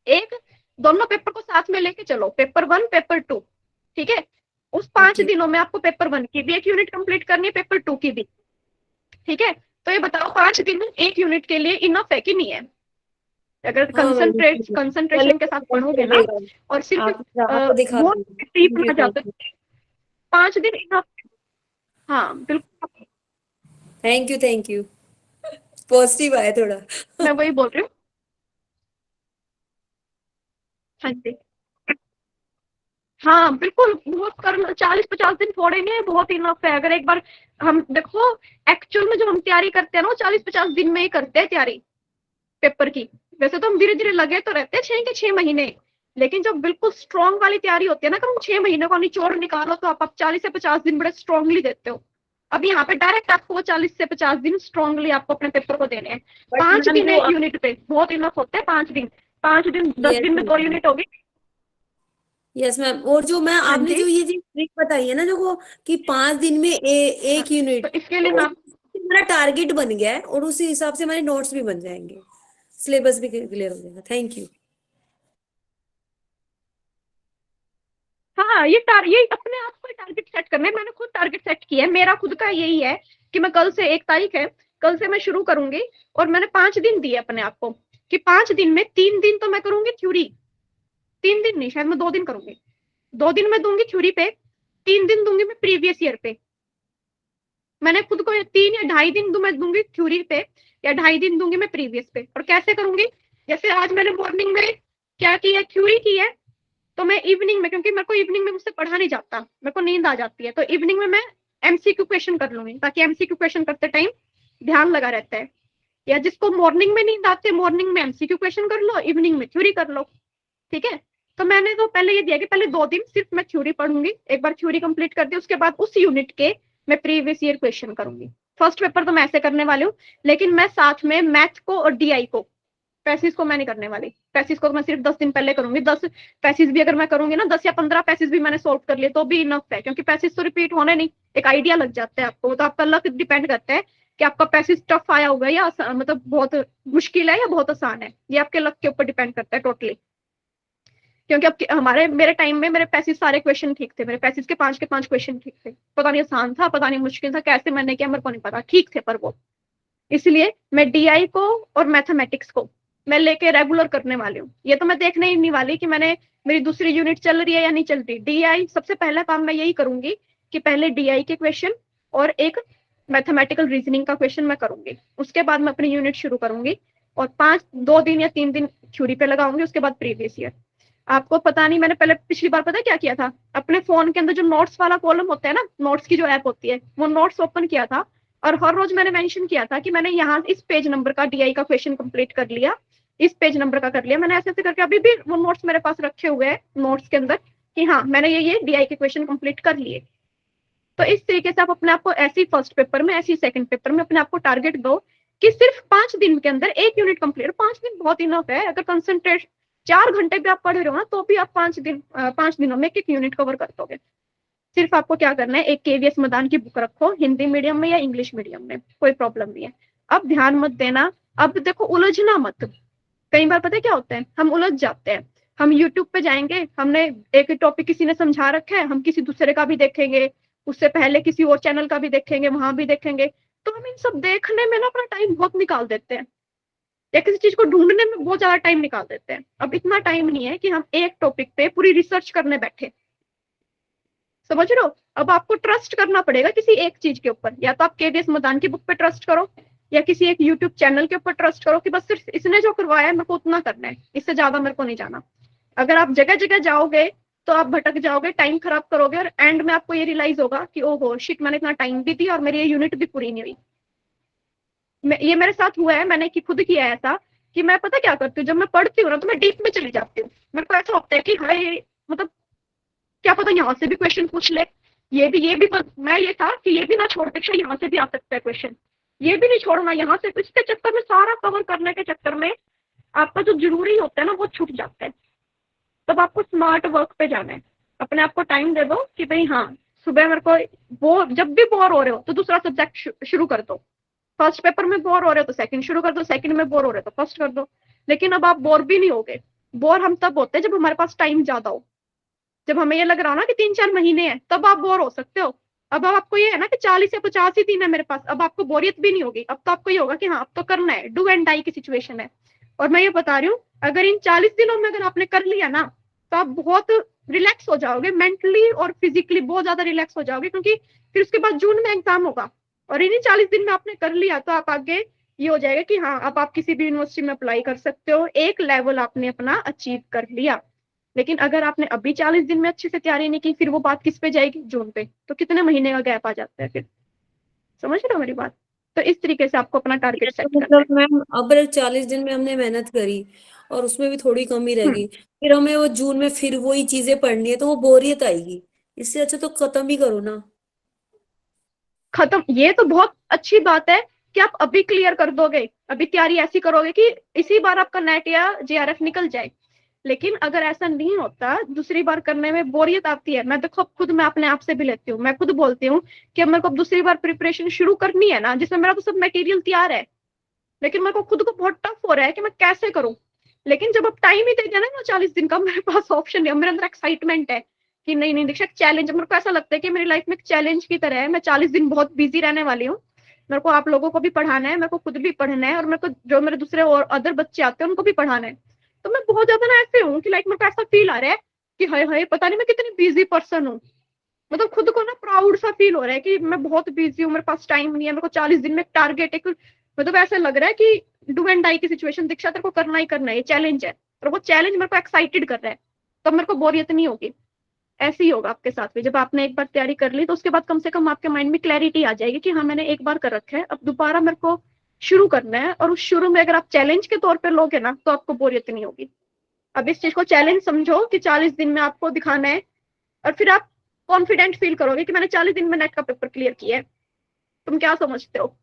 एक, दोनों पेपर को साथ में लेके चलो, पेपर 1 पेपर 2, ठीक है। उस 5 दिनों में आपको पेपर 1 की भी एक यूनिट कंप्लीट करनी है, पेपर 2 की भी, ठीक है। तो ये बताओ 5 दिन एक यूनिट के लिए इनफ है कि नहीं है? अगर कंसंट्रेशन के साथ पढ़ोगे ना और सिर्फ आपको दिखा वो डीप ना जाते, 5 दिन इनफ। हाँ बिल्कुल, थैंक यू पॉजिटिव आया थोड़ा। मैं वही बोल रही हूँ। हाँ जी, हाँ बिल्कुल, बहुत कर 40-50 दिन छोड़ेंगे बहुत इनफ है। अगर एक बार हम देखो, एक्चुअल में जो हम तैयारी करते हैं ना, वो 40-50 दिन में ही करते हैं तैयारी पेपर की। वैसे तो हम धीरे धीरे लगे तो रहते हैं 6 के 6 महीने, लेकिन जब बिल्कुल स्ट्रॉन्ग वाली तैयारी होती है ना, अगर हम 6 महीने को निचोड़ निकालो तो आप 40 से 50 दिन बड़े स्ट्रांगली देते हो। अब यहाँ पे डायरेक्ट आपको वो 40 से 50 दिन स्ट्रांगली आपको अपने पेपर को देने हैं। 5 दिन एक यूनिट पे बहुत इनफ होते हैं, 5 दिन, 5 दिन 10 दिन में 2 यूनिट होगी। यस मैम, और जो मैं हाँ आपने जी, जो ये जी ट्रिक बताई है ना, जो वो कि 5 दिन में एक यूनिट, तो इसके लिए मैं हमारा टारगेट बन गया है और उसी हिसाब से हमारे नोट्स भी बन जाएंगे, सिलेबस भी क्लियर हो जाएगा। Thank you. हाँ, ये अपने आप को टारगेट सेट करना है। मैंने खुद टारगेट सेट किया है, मेरा खुद का यही है कि मैं कल से 1 तारीख है, कल से मैं शुरू करूंगी और मैंने 5 दिन दिए अपने आप को कि 5 दिन में 3 दिन तो मैं करूंगी थ्योरी, 3 दिन नहीं, शायद मैं 2 दिन करूंगी, 2 दिन मैं दूंगी थ्योरी पे, 3 दिन दूंगी मैं प्रीवियस ईयर पे। मैंने खुद को 3 या 2.5 दिन मैं दूंगी थ्योरी पे, या 2.5 दिन दूंगी मैं प्रीवियस पे। और कैसे करूंगी, जैसे आज मैंने मॉर्निंग में क्या किया, थ्योरी की है, तो मैं इवनिंग में, क्योंकि मेरे को इवनिंग में मुझसे पढ़ा नहीं जाता, मेरे को नींद आ जाती है, तो इवनिंग में मैं एमसीक्यू क्वेश्चन कर लूंगी, ताकि एमसीक्यू क्वेश्चन करते टाइम ध्यान लगा रहता है। या जिसको मॉर्निंग में नींद आती है, मॉर्निंग में एमसीक्यू क्वेश्चन कर लो, इवनिंग में थ्योरी कर लो, ठीक है। तो मैंने तो पहले ये दिया कि पहले 2 दिन सिर्फ मैं थ्योरी पढ़ूंगी, एक बार थ्योरी कंप्लीट कर दी, उसके बाद उस यूनिट के मैं प्रीवियस ईयर क्वेश्चन करूंगी। फर्स्ट पेपर तो मैं ऐसे करने वाली हूँ, लेकिन मैं साथ में मैथ को और डीआई को, पैसेज को मैं नहीं करने वाली। पैसेज को मैं सिर्फ 10 दिन पहले करूंगी। 10 पैसेज भी अगर मैं करूंगी ना, 10 या 15 पैसेज भी मैंने सोल्व कर लिए तो भी इनफ है, क्योंकि पैसेज तो रिपीट होने नहीं, एक आइडिया लग जाता है आपको। तो आपका लक डिपेंड करता है कि आपका पैसेज टफ आया होगा या मतलब बहुत मुश्किल है या बहुत आसान है, ये आपके लक के ऊपर डिपेंड करता है टोटली। क्योंकि अब मेरे टाइम में मेरे पैसेज सारे क्वेश्चन ठीक थे, मेरे पैसेज के 5 क्वेश्चन ठीक थे, पता नहीं आसान था पता नहीं मुश्किल था, कैसे मैंने किया मेरे को नहीं पता, ठीक थे पर वो। इसलिए मैं डीआई को और मैथमेटिक्स को मैं लेके रेगुलर करने वाली हूँ। ये तो मैं देखने ही नहीं वाली कि मैंने मेरी दूसरी यूनिट चल रही है या नहीं चल रही। डीआई सबसे पहला काम मैं यही करूंगी कि पहले डीआई के क्वेश्चन और एक मैथमेटिकल रीजनिंग का क्वेश्चन मैं करूंगी, उसके बाद मैं अपनी यूनिट शुरू करूंगी और 2 दिन या 3 दिन थ्योरी पे लगाऊंगी, उसके बाद प्रीवियस ईयर। आपको पता नहीं, मैंने पहले पिछली बार पता है क्या किया था, अपने फोन के अंदर जो नोट्स वाला कॉलम होता है ना, नोट्स की जो ऐप होती है, वो नोट्स ओपन किया था और हर रोज मैंने मेंशन किया था कि मैंने यहाँ इस पेज नंबर का डीआई का क्वेश्चन कंप्लीट कर लिया, इस पेज नंबर का कर लिया। मैंने ऐसे ऐसे करके अभी भी वो नोट्स मेरे पास रखे हुए हैं नोट्स के अंदर कि हाँ मैंने ये डीआई के क्वेश्चन कंप्लीट कर लिए। तो इस तरीके से आप अपने आप को ऐसी फर्स्ट पेपर में, ऐसी सेकंड पेपर में अपने आप को टारगेट दो कि सिर्फ 5 दिन के अंदर 1 यूनिट कंप्लीट। 5 दिन बहुत इनफ है। अगर कंसंट्रेट 4 घंटे भी आप पढ़ रहे हो ना, तो भी आप 5 दिनों में 1 यूनिट कवर कर दोगे। सिर्फ आपको क्या करना है, एक केवीएस मदान की बुक रखो, हिंदी मीडियम में या इंग्लिश मीडियम में, कोई प्रॉब्लम नहीं है। अब ध्यान मत देना, अब देखो उलझना मत। कई बार पता है क्या होता है, हम उलझ जाते हैं। हम यूट्यूब पे जाएंगे, हमने एक टॉपिक किसी ने समझा रखा है, हम किसी दूसरे का भी देखेंगे, उससे पहले किसी और चैनल का भी देखेंगे, वहां भी देखेंगे, तो हम इन सब देखने में ना अपना टाइम बहुत निकाल देते हैं, या किसी चीज को ढूंढने में बहुत ज्यादा टाइम निकाल देते हैं। अब इतना टाइम नहीं है कि हम एक टॉपिक पे पूरी रिसर्च करने बैठे, समझ रहे हो। अब आपको ट्रस्ट करना पड़ेगा किसी एक चीज के ऊपर, या तो आप केवीएस मदान की बुक पे ट्रस्ट करो, या किसी एक यूट्यूब चैनल के ऊपर ट्रस्ट करो कि बस सिर्फ इसने जो करवाया है मेरे को उतना करना है, इससे ज्यादा मेरे को नहीं जाना। अगर आप जगह जगह जाओगे तो आप भटक जाओगे, टाइम खराब करोगे, और एंड में आपको ये रियलाइज होगा कि ओहो शिट, मैंने इतना टाइम भी दिया और मेरी ये यूनिट भी पूरी नहीं हुई। ये मेरे साथ हुआ है, मैंने खुद किया है ऐसा कि मैं पता क्या करती हूँ, जब मैं पढ़ती हूँ ना तो मैं डीप में चली जाती हूँ। मेरे को ऐसा होता है कि हाय, मतलब क्या पता यहाँ से भी क्वेश्चन पूछ ले, ये भी मैं ये था कि ये भी ना छोड़ दे, यहाँ से भी आ सकता है क्वेश्चन, ये भी नहीं छोड़ना यहाँ से। इसके चक्कर में, सारा कवर करने के चक्कर में आपका जो जरूरी होता है ना वो छूट जाता है। तब आपको स्मार्ट वर्क पे जाना है। अपने आप को टाइम दे दो कि भाई हाँ, सुबह मेरे को जब भी बोर हो रहे हो तो दूसरा सब्जेक्ट शुरू कर दो। फर्स्ट पेपर में बोर हो रहे हो तो सेकंड शुरू कर दो, सेकंड में बोर हो रहे हो तो फर्स्ट कर दो। लेकिन अब आप बोर भी नहीं होगे। बोर हम तब होते हैं जब हमारे पास टाइम ज्यादा हो, जब हमें ये लग रहा हो ना कि 3-4 महीने हैं, तब आप बोर हो सकते हो। अब आपको ये है ना कि 40 या 50 ही दिन है मेरे पास, अब आपको बोरियत भी नहीं होगी। अब तो आपको ये होगा कि हाँ अब तो करना है, डू एंड डाई की सिचुएशन है। और मैं ये बता रही हूँ, अगर इन 40 दिनों में अगर आपने कर लिया ना, तो आप बहुत रिलैक्स हो जाओगे, मेंटली और फिजिकली बहुत ज्यादा रिलैक्स हो जाओगे, क्योंकि फिर उसके बाद जून में एग्जाम होगा। और इन्हीं 40 दिन में आपने कर लिया तो आप आगे ये हो जाएगा कि हाँ अब आप किसी भी यूनिवर्सिटी में अप्लाई कर सकते हो, एक लेवल आपने अपना अचीव कर लिया। लेकिन अगर आपने अभी 40 दिन में अच्छे से तैयारी नहीं की, फिर वो बात किस पे जाएगी, जून पे, तो कितने महीने का गैप आ जाता है फिर। समझ रहे हो मेरी बात। तो इस तरीके से आपको अपना टारगेट सेट करना है। मतलब मैम अब 40 दिन में हमने मेहनत करी और उसमें भी थोड़ी कमी रह गई, फिर हमें वो जून में फिर वही चीजें पढ़नी है, तो वो बोरियत आएगी। इससे अच्छा तो खत्म ही करो ना। खत्म, ये तो बहुत अच्छी बात है कि आप अभी क्लियर कर दोगे, अभी तैयारी ऐसी करोगे कि इसी बार आपका नेट या जेआरएफ निकल जाए। लेकिन अगर ऐसा नहीं होता, दूसरी बार करने में बोरियत आती है। मैं देखो खुद मैं अपने आप से भी लेती हूँ, मैं खुद बोलती हूँ कि अब मेरे को दूसरी बार प्रिपरेशन शुरू करनी है ना, जिसमें मेरा तो सब मटेरियल तैयार है, लेकिन मेरे को खुद को बहुत टफ हो रहा है कि मैं कैसे करूँ। लेकिन जब अब टाइम ही दे दिया ना 40 दिन का, मेरे पास ऑप्शन है, मेरे अंदर एक्साइटमेंट है कि नहीं नहीं दीक्षा चैलेंज। मेरे को ऐसा लगता है कि मेरी लाइफ में एक चैलेंज की तरह है। मैं 40 दिन बहुत बिजी रहने वाली हूँ, मेरे को आप लोगों को भी पढ़ाना है, मेरे को खुद भी पढ़ना है, और मेरे को जो मेरे दूसरे और अदर बच्चे आते हैं उनको भी पढ़ाना है। तो मैं बहुत ज्यादा ना ऐसे हूँ कि लाइक मेरे को ऐसा फील आ रहा है कि हाय हाय पता नहीं मैं कितनी बिजी पर्सन हूँ। मतलब खुद को ना प्राउड सा फील हो रहा है कि मैं बहुत बिजी हूँ, मेरे पास टाइम नहीं है, मेरे को 40 दिन में टारगेट है। मतलब ऐसा लग रहा है कि डू एंड डाई की सिचुएशन, दीक्षा तेरे को करना ही करना है, ये चैलेंज है। और वो चैलेंज मेरे को एक्साइटेड कर रहा है, तब मेरे को बोरियत नहीं होगी। ऐसे ही होगा आपके साथ भी। जब आपने एक बार तैयारी कर ली तो उसके बाद कम से कम आपके माइंड में क्लैरिटी आ जाएगी कि हाँ मैंने एक बार कर रखा है, अब दोबारा मेरे को शुरू करना है। और उस शुरू में अगर आप चैलेंज के तौर पर लोगे ना, तो आपको बोरियत नहीं होगी। अब इस चीज को चैलेंज समझो कि 40 दिन में आपको दिखाना है, और फिर आप कॉन्फिडेंट फील करोगे कि मैंने 40 दिन में नेट का पेपर क्लियर किया है। तुम क्या समझते हो?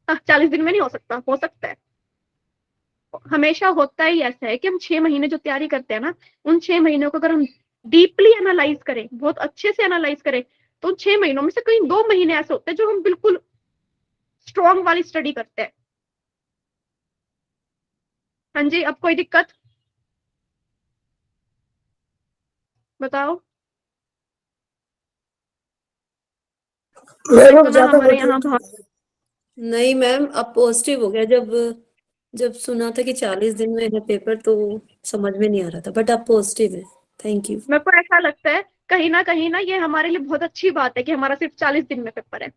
40 दिन में नहीं हो सकता, हो सकता है। हमेशा होता ही ऐसा है कि हम 6 महीने जो तैयारी करते हैं ना, उन 6 महीनों को अगर हम डीपली एनालाइज करें, बहुत अच्छे से एनालाइज करें, तो उन 6 महीनों में से कहीं 2 महीने ऐसे होते हैं जो हम बिल्कुल स्ट्रॉन्ग वाली स्टडी करते हैं। हाँ जी, अब कोई दिक्कत बताओ। मैम तो अब ना ज्यादा हमारे बोल यहाँ रहे हैं। नहीं मैम, अब पॉजिटिव हो गया। जब जब सुना था कि 40 दिन में है पेपर, तो समझ में नहीं आ रहा था, बट अब पॉजिटिव है। Thank you. मेरे को ऐसा लगता है कहीं ना ये हमारे लिए बहुत अच्छी बात है कि हमारा सिर्फ 40 दिन में पेपर है,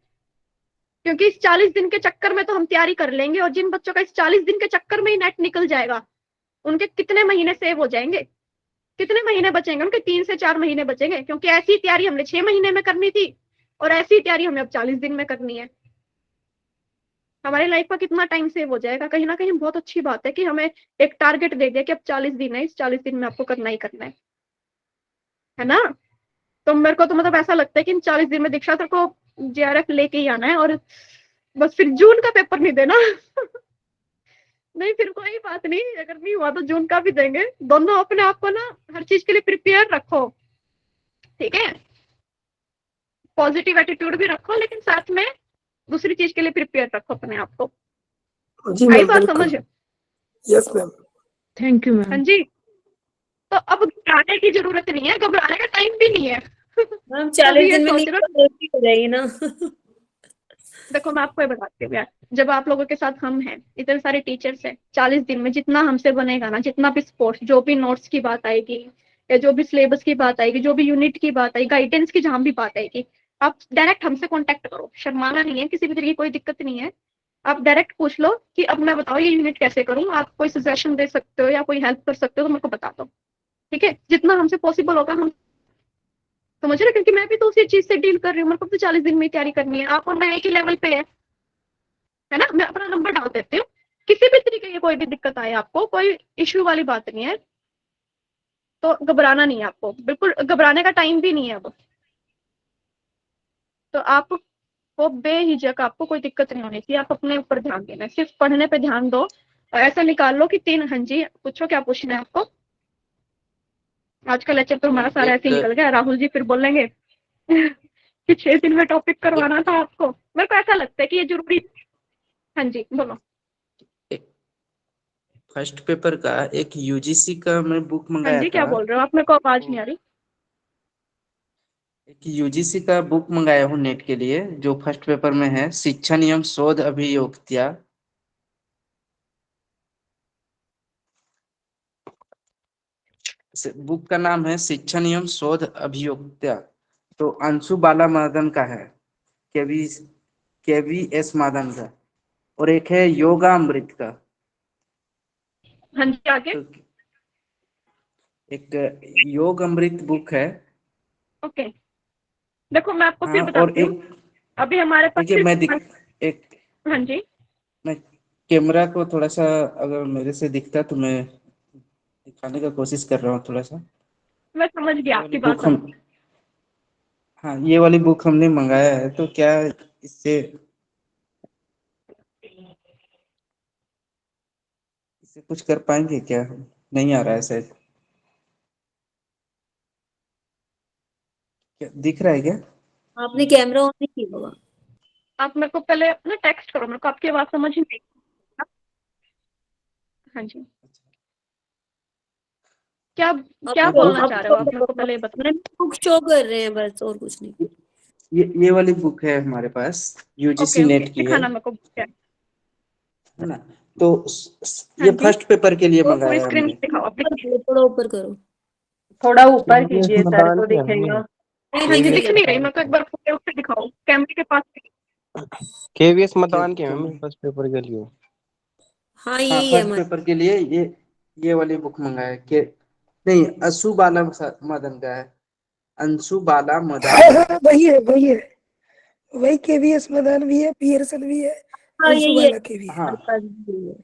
क्योंकि इस 40 दिन के चक्कर में तो हम तैयारी कर लेंगे। और जिन बच्चों का इस 40 दिन के चक्कर में ही नेट निकल जाएगा, उनके कितने महीने सेव हो जाएंगे, कितने महीने बचेंगे उनके? 3 से 4 महीने बचेंगे, क्योंकि ऐसी तैयारी हमने 6 महीने में करनी थी और ऐसी तैयारी हमें अब 40 दिन में करनी है। हमारी लाइफ का कितना टाइम सेव हो जाएगा। कहीं ना कहीं बहुत अच्छी बात है कि हमें एक टारगेट दे दिया कि अब 40 दिन है, इस 40 दिन में आपको करना ही करना है ना? तो मेरे को तो मतलब ऐसा लगता है कि इन 40 दिन में दीक्षा सर को JRF लेके ही आना है और बस फिर जून का पेपर नहीं देना। नहीं फिर कोई बात नहीं, अगर नहीं हुआ तो जून का भी देंगे। दोनों अपने आप को ना हर चीज के लिए प्रिपेयर रखो, ठीक है? पॉजिटिव एटीट्यूड भी रखो, लेकिन साथ में दूसरी चीज के लिए प्रिपेयर रखो अपने आप को। जी आई मैम, बात बिल्कुल। समझ? Yes ma'am. थैंक यू हाँ मैम। जी। तो अब घबराने की जरूरत नहीं है, घबराने का टाइम भी नहीं है। मैम तो 40 ये दिन में सोच नहीं रहा तो दोस्ती हो जाएगी ना। देखो मैं आपको ये बताती हूँ यार, जब आप लोगों के साथ हम हैं, इतने सारे टीचर्स हैं, 40 दिन में जितना हमसे बनेगा ना, जितना भी स्पोर्ट्स, जो भी नोट्स की बात आएगी या जो भी सिलेबस की बात आएगी, जो भी यूनिट की बात आएगी, गाइडेंस की जहां भी बात आएगी, आप डायरेक्ट हमसे कांटेक्ट करो। शर्माना नहीं है, किसी भी तरह की कोई दिक्कत नहीं है। आप डायरेक्ट पूछ लो कि अब मैं बताओ ये यूनिट कैसे करूँ, आप कोई सजेशन दे सकते हो या कोई हेल्प कर सकते हो तो मेरे को बता दो, ठीक है? जितना हमसे पॉसिबल होगा हम, समझ रहे हो? क्योंकि मैं भी तो उसी चीज से डील कर रही हूँ, मेरे को तो 40 दिन में ही तैयारी करनी है। आप और मैं एक ही लेवल पे है ना? मैं अपना नंबर डाल देती हूँ, किसी भी तरीके की कोई भी दिक्कत आए आपको, कोई इश्यू वाली बात नहीं है, तो घबराना नहीं है आपको, बिल्कुल घबराने का टाइम भी नहीं है अब। तो आप वो बेहिचक, आपको कोई दिक्कत नहीं होनी चाहिए, आप अपने ऊपर ध्यान देना है, सिर्फ पढ़ने पे ध्यान दो। और ऐसा निकाल लो कि 3, हाँ जी पूछो क्या पूछना है आपको। आज का लेक्चर तो हमारा सारा ऐसे ही निकल गया, राहुल जी फिर बोलेंगे कि 6 दिन में टॉपिक करवाना था आपको। मेरे को ऐसा लगता है कि ये जरूरी। हाँ जी बोलो। फर्स्ट पेपर का एक यूजीसी का मैं बुक हाँ मंगाया जी क्या था। बोल रहे हो आप? मेरे को आवाज नहीं आ रही। एक यूजीसी का बुक मंगाया हूँ नेट के लिए, जो फर्स्ट पेपर में है, शिक्षा नियम शोध अभियोक्ता। बुक का नाम है शिक्षा नियम शोध अभियोक्ता। तो अंशु बाला मादन का है, केवी KVS मादन का। और एक है योगा अमृत का। हाँ जी आगे। तो एक योग अमृत बुक है। ओके देखो मैं आपको फिर हाँ, और बताती हूँ। एक अभी हमारे पास देखिए एक हाँ जी मैं कैमरा को थोड़ा सा, अगर मेरे से दिखता तो मैं दिखाने का कोशिश कर रहा हूँ थोड़ा सा। मैं समझ गया ये आपकी वाली बात बुक समझ। हम हाँ, ये वाली बुक हमने मंगाया है, तो क्या इससे इससे कुछ कर पाएंगे क्या? नहीं आ रहा है शायद। क्या दिख रहा है क्या? आपने कैमरा ऑन नहीं किया होगा। आप मेरे को पहले ना टेक्स्ट करो, मेरे को आपकी आवाज समझ नहीं। हाँ जी क्या क्या बोलना चाह रहे हो आप? मेरे को पहले बताओ। बुक शो कर रहे हैं बस, और कुछ नहीं। ये वाली बुक है हमारे पास, यूजीसी ओके ओके नेट की है दिखाना मेरे को क्या है। है ना? तो हाँ ये जी फर्स्ट पेपर के लिए वो पूरी मंगाया है स्क्रीन हमने। दिखाओ अपनी। थोड़ा ऊपर करो। थोड़ा ऊपर केवीएस कीजिए सर मैदान तो की है दिखेगा। नहीं मुझे दिख दिख रही नहीं रही, मेरे को एक बार फोटो से दिखाओ कैमरे के पास। केवीएस मैदान की है क्यों? मैम फर्स्ट पेपर के लिए। हाँ हाँ, यही है फर्स्ट हमारे। पेपर के लिए ये वाली बुक मंगाया के नहीं, अंशु बाला मदन का है। अंशु बाला मदन। हाँ, वही है, वही है। वही KVS मैदान भी है, पियर्सन भी है, हाँ अंशु यही है बाला के भी है। हाँ, हमारे पास भी यही है।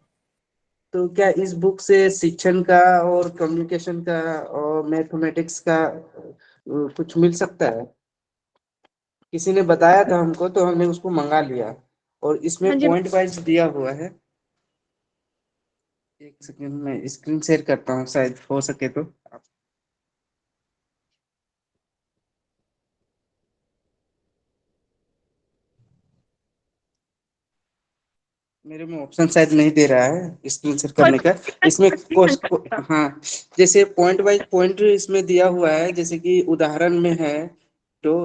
तो क्या इस बुक से शिक्षण का और कम्युनिकेशन का और मैथमेटिक्स का कुछ मिल सकता है? किसी ने बताया था हमको, तो हमने उसको मंगा लिया। और इसमें हाँ जी पॉइंट वाइज दिया हुआ है। एक सेकंड में स्क्रीन शेयर करता हूँ, शायद हो सके तो। मेरे में ऑप्शन शायद नहीं दे रहा है स्क्रीन शेयर करने का। इसमें हाँ, जैसे पॉइंट वाइज पॉइंट इसमें दिया हुआ है, जैसे कि उदाहरण में है। तो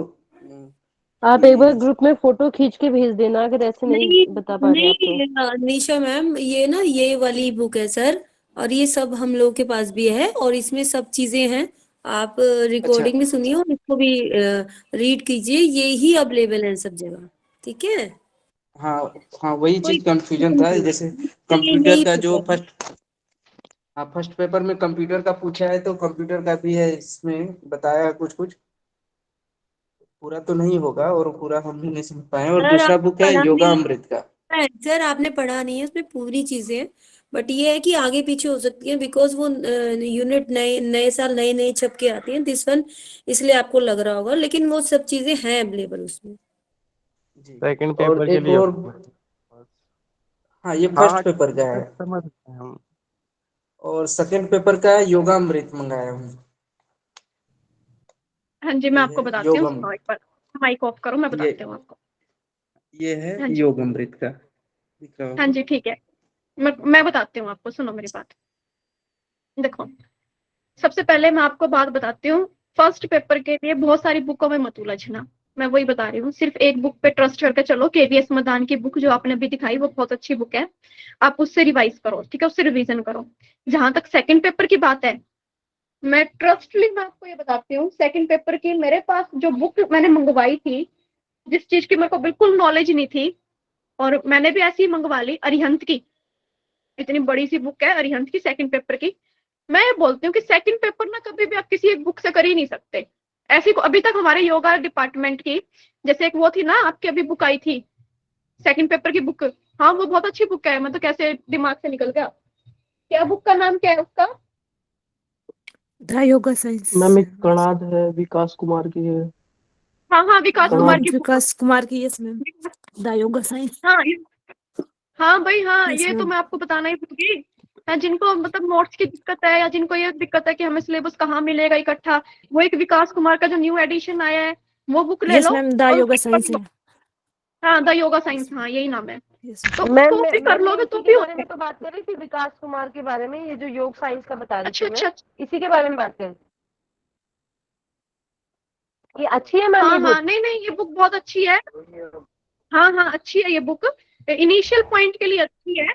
आप एक बार ये ग्रुप में फोटो खींच के भेज देना अगर ऐसे नहीं नहीं बता पा रहे आप तो। नहीं निशा मैम, ये ना ये वाली बुक है सर, और ये सब हम लोग के पास भी है, और इसमें सब चीजें हैं। आप अच्छा। रिकॉर्डिंग में सुनिए और इसको भी रीड कीजिए, ये ही अवेलेबल है सब जगह, ठीक है? हाँ हाँ, वही कोई चीज कंफ्यूजन था, जैसे नहीं कंप्यूटर नहीं का जो होगा। फर्स्ट हाँ, फर्स्ट पेपर में कंप्यूटर का पूछा है तो कंप्यूटर का भी है, इसमें बताया कुछ कुछ, पूरा तो नहीं होगा और पूरा हम भी नहीं समझ पाए। और सर दूसरा आपने बुक है पढ़ा योगा नहीं अमृत का। है, सर आपने पढ़ा नहीं है उसमें पूरी चीजें, बट ये है कि आगे पीछे हो सकती है बिकॉज वो यूनिट नए नए साल नए नए छप के आती हैं दिस वन, इसलिए आपको लग रहा होगा, लेकिन वो सब चीजें हैं अवेलेबल उसमें। जी। सेकंड और पेपर के एक लिए और, हाँ ये हाँ फर्स्ट पेपर का है। समझ सकते हैं हम। और सेकंड पेपर का है योगा अमृत मंगाया हूँ। हाँ जी, मैं ये आपको है बताती योग हूँ, सुनो एक बार, माइक ऑफ करो, मैं ये बताती हूँ आपको। ये है हाँ जी, योग अमृत का, दिख रहा हाँ होगा। जी, ठीक है, मैं बताती हूँ आपको, सुनो मेरी बात। देखो, सबसे पहले मैं आपको बात बताती हूँ, फर्स्ट पेपर के लिए बहुत सारी बुकों में मत उलझना। मैं वही बता रही हूँ, सिर्फ एक बुक पे ट्रस्ट करके चलो, केवीएस मदान की बुक जो आपने अभी दिखाई वो बहुत अच्छी बुक है, आप उससे रिवाइज करो, ठीक है, उससे रिवीजन करो। जहां तक सेकंड पेपर की बात है, मैं ट्रस्टली मैं आपको ये बताती हूँ, सेकंड पेपर की मेरे पास जो बुक मैंने मंगवाई थी, जिस चीज की मेरे को बिल्कुल नॉलेज नहीं थी, और मैंने भी ऐसी ही मंगवा ली, अरिहंत की, इतनी बड़ी सी बुक है अरिहंत की सेकंड पेपर की। मैं ये बोलती हूँ कि सेकंड पेपर ना कभी भी आप किसी एक बुक से कर ही नहीं सकते। ऐसी अभी तक हमारे योगा डिपार्टमेंट की, जैसे एक वो थी ना आपकी अभी बुक आई थी सेकंड पेपर की बुक, हाँ वो बहुत अच्छी बुक है, मतलब कैसे दिमाग से निकल गया, क्या बुक का नाम क्या है उसका? The yoga science. मैम एक कणाद है, विकास कुमार की है। हाँ हाँ, विकास कुमार की बुक। विकास कुमार की, yes ma'am, the yoga science. हाँ हाँ भाई, हाँ यस ये तो मैम। मैं आपको बताना ही भूल गई। हाँ, जिनको मतलब नोट्स की दिक्कत है, या जिनको ये दिक्कत है कि हमें सिलेबस कहाँ मिलेगा इकट्ठा, वो एक विकास कुमार का जो न्यू एडिशन आया है वो बुक ले यस लो मैम, द और योगा उसको पढ़ साइंस लो। है। हाँ, द योगा साइंस, हाँ यही नाम है, यस तो मैम उसको भी मैं कर भी लोगे इसी तो के भी हो बारे में तो जाएगा। बात कर रही थी, विकास कुमार के बारे में, ये जो योग साइंस का बता रही अच्छा थी मैं, अच्छा अच्छा। इसी के बारे में बात कर रही थी। ये अच्छी है मैम हाँ ये हाँ, बुक? नहीं नहीं, ये बुक बहुत अच्छी है। हाँ हाँ, अच्छी है ये बुक, इनिशियल पॉइंट के लिए अच्छी है,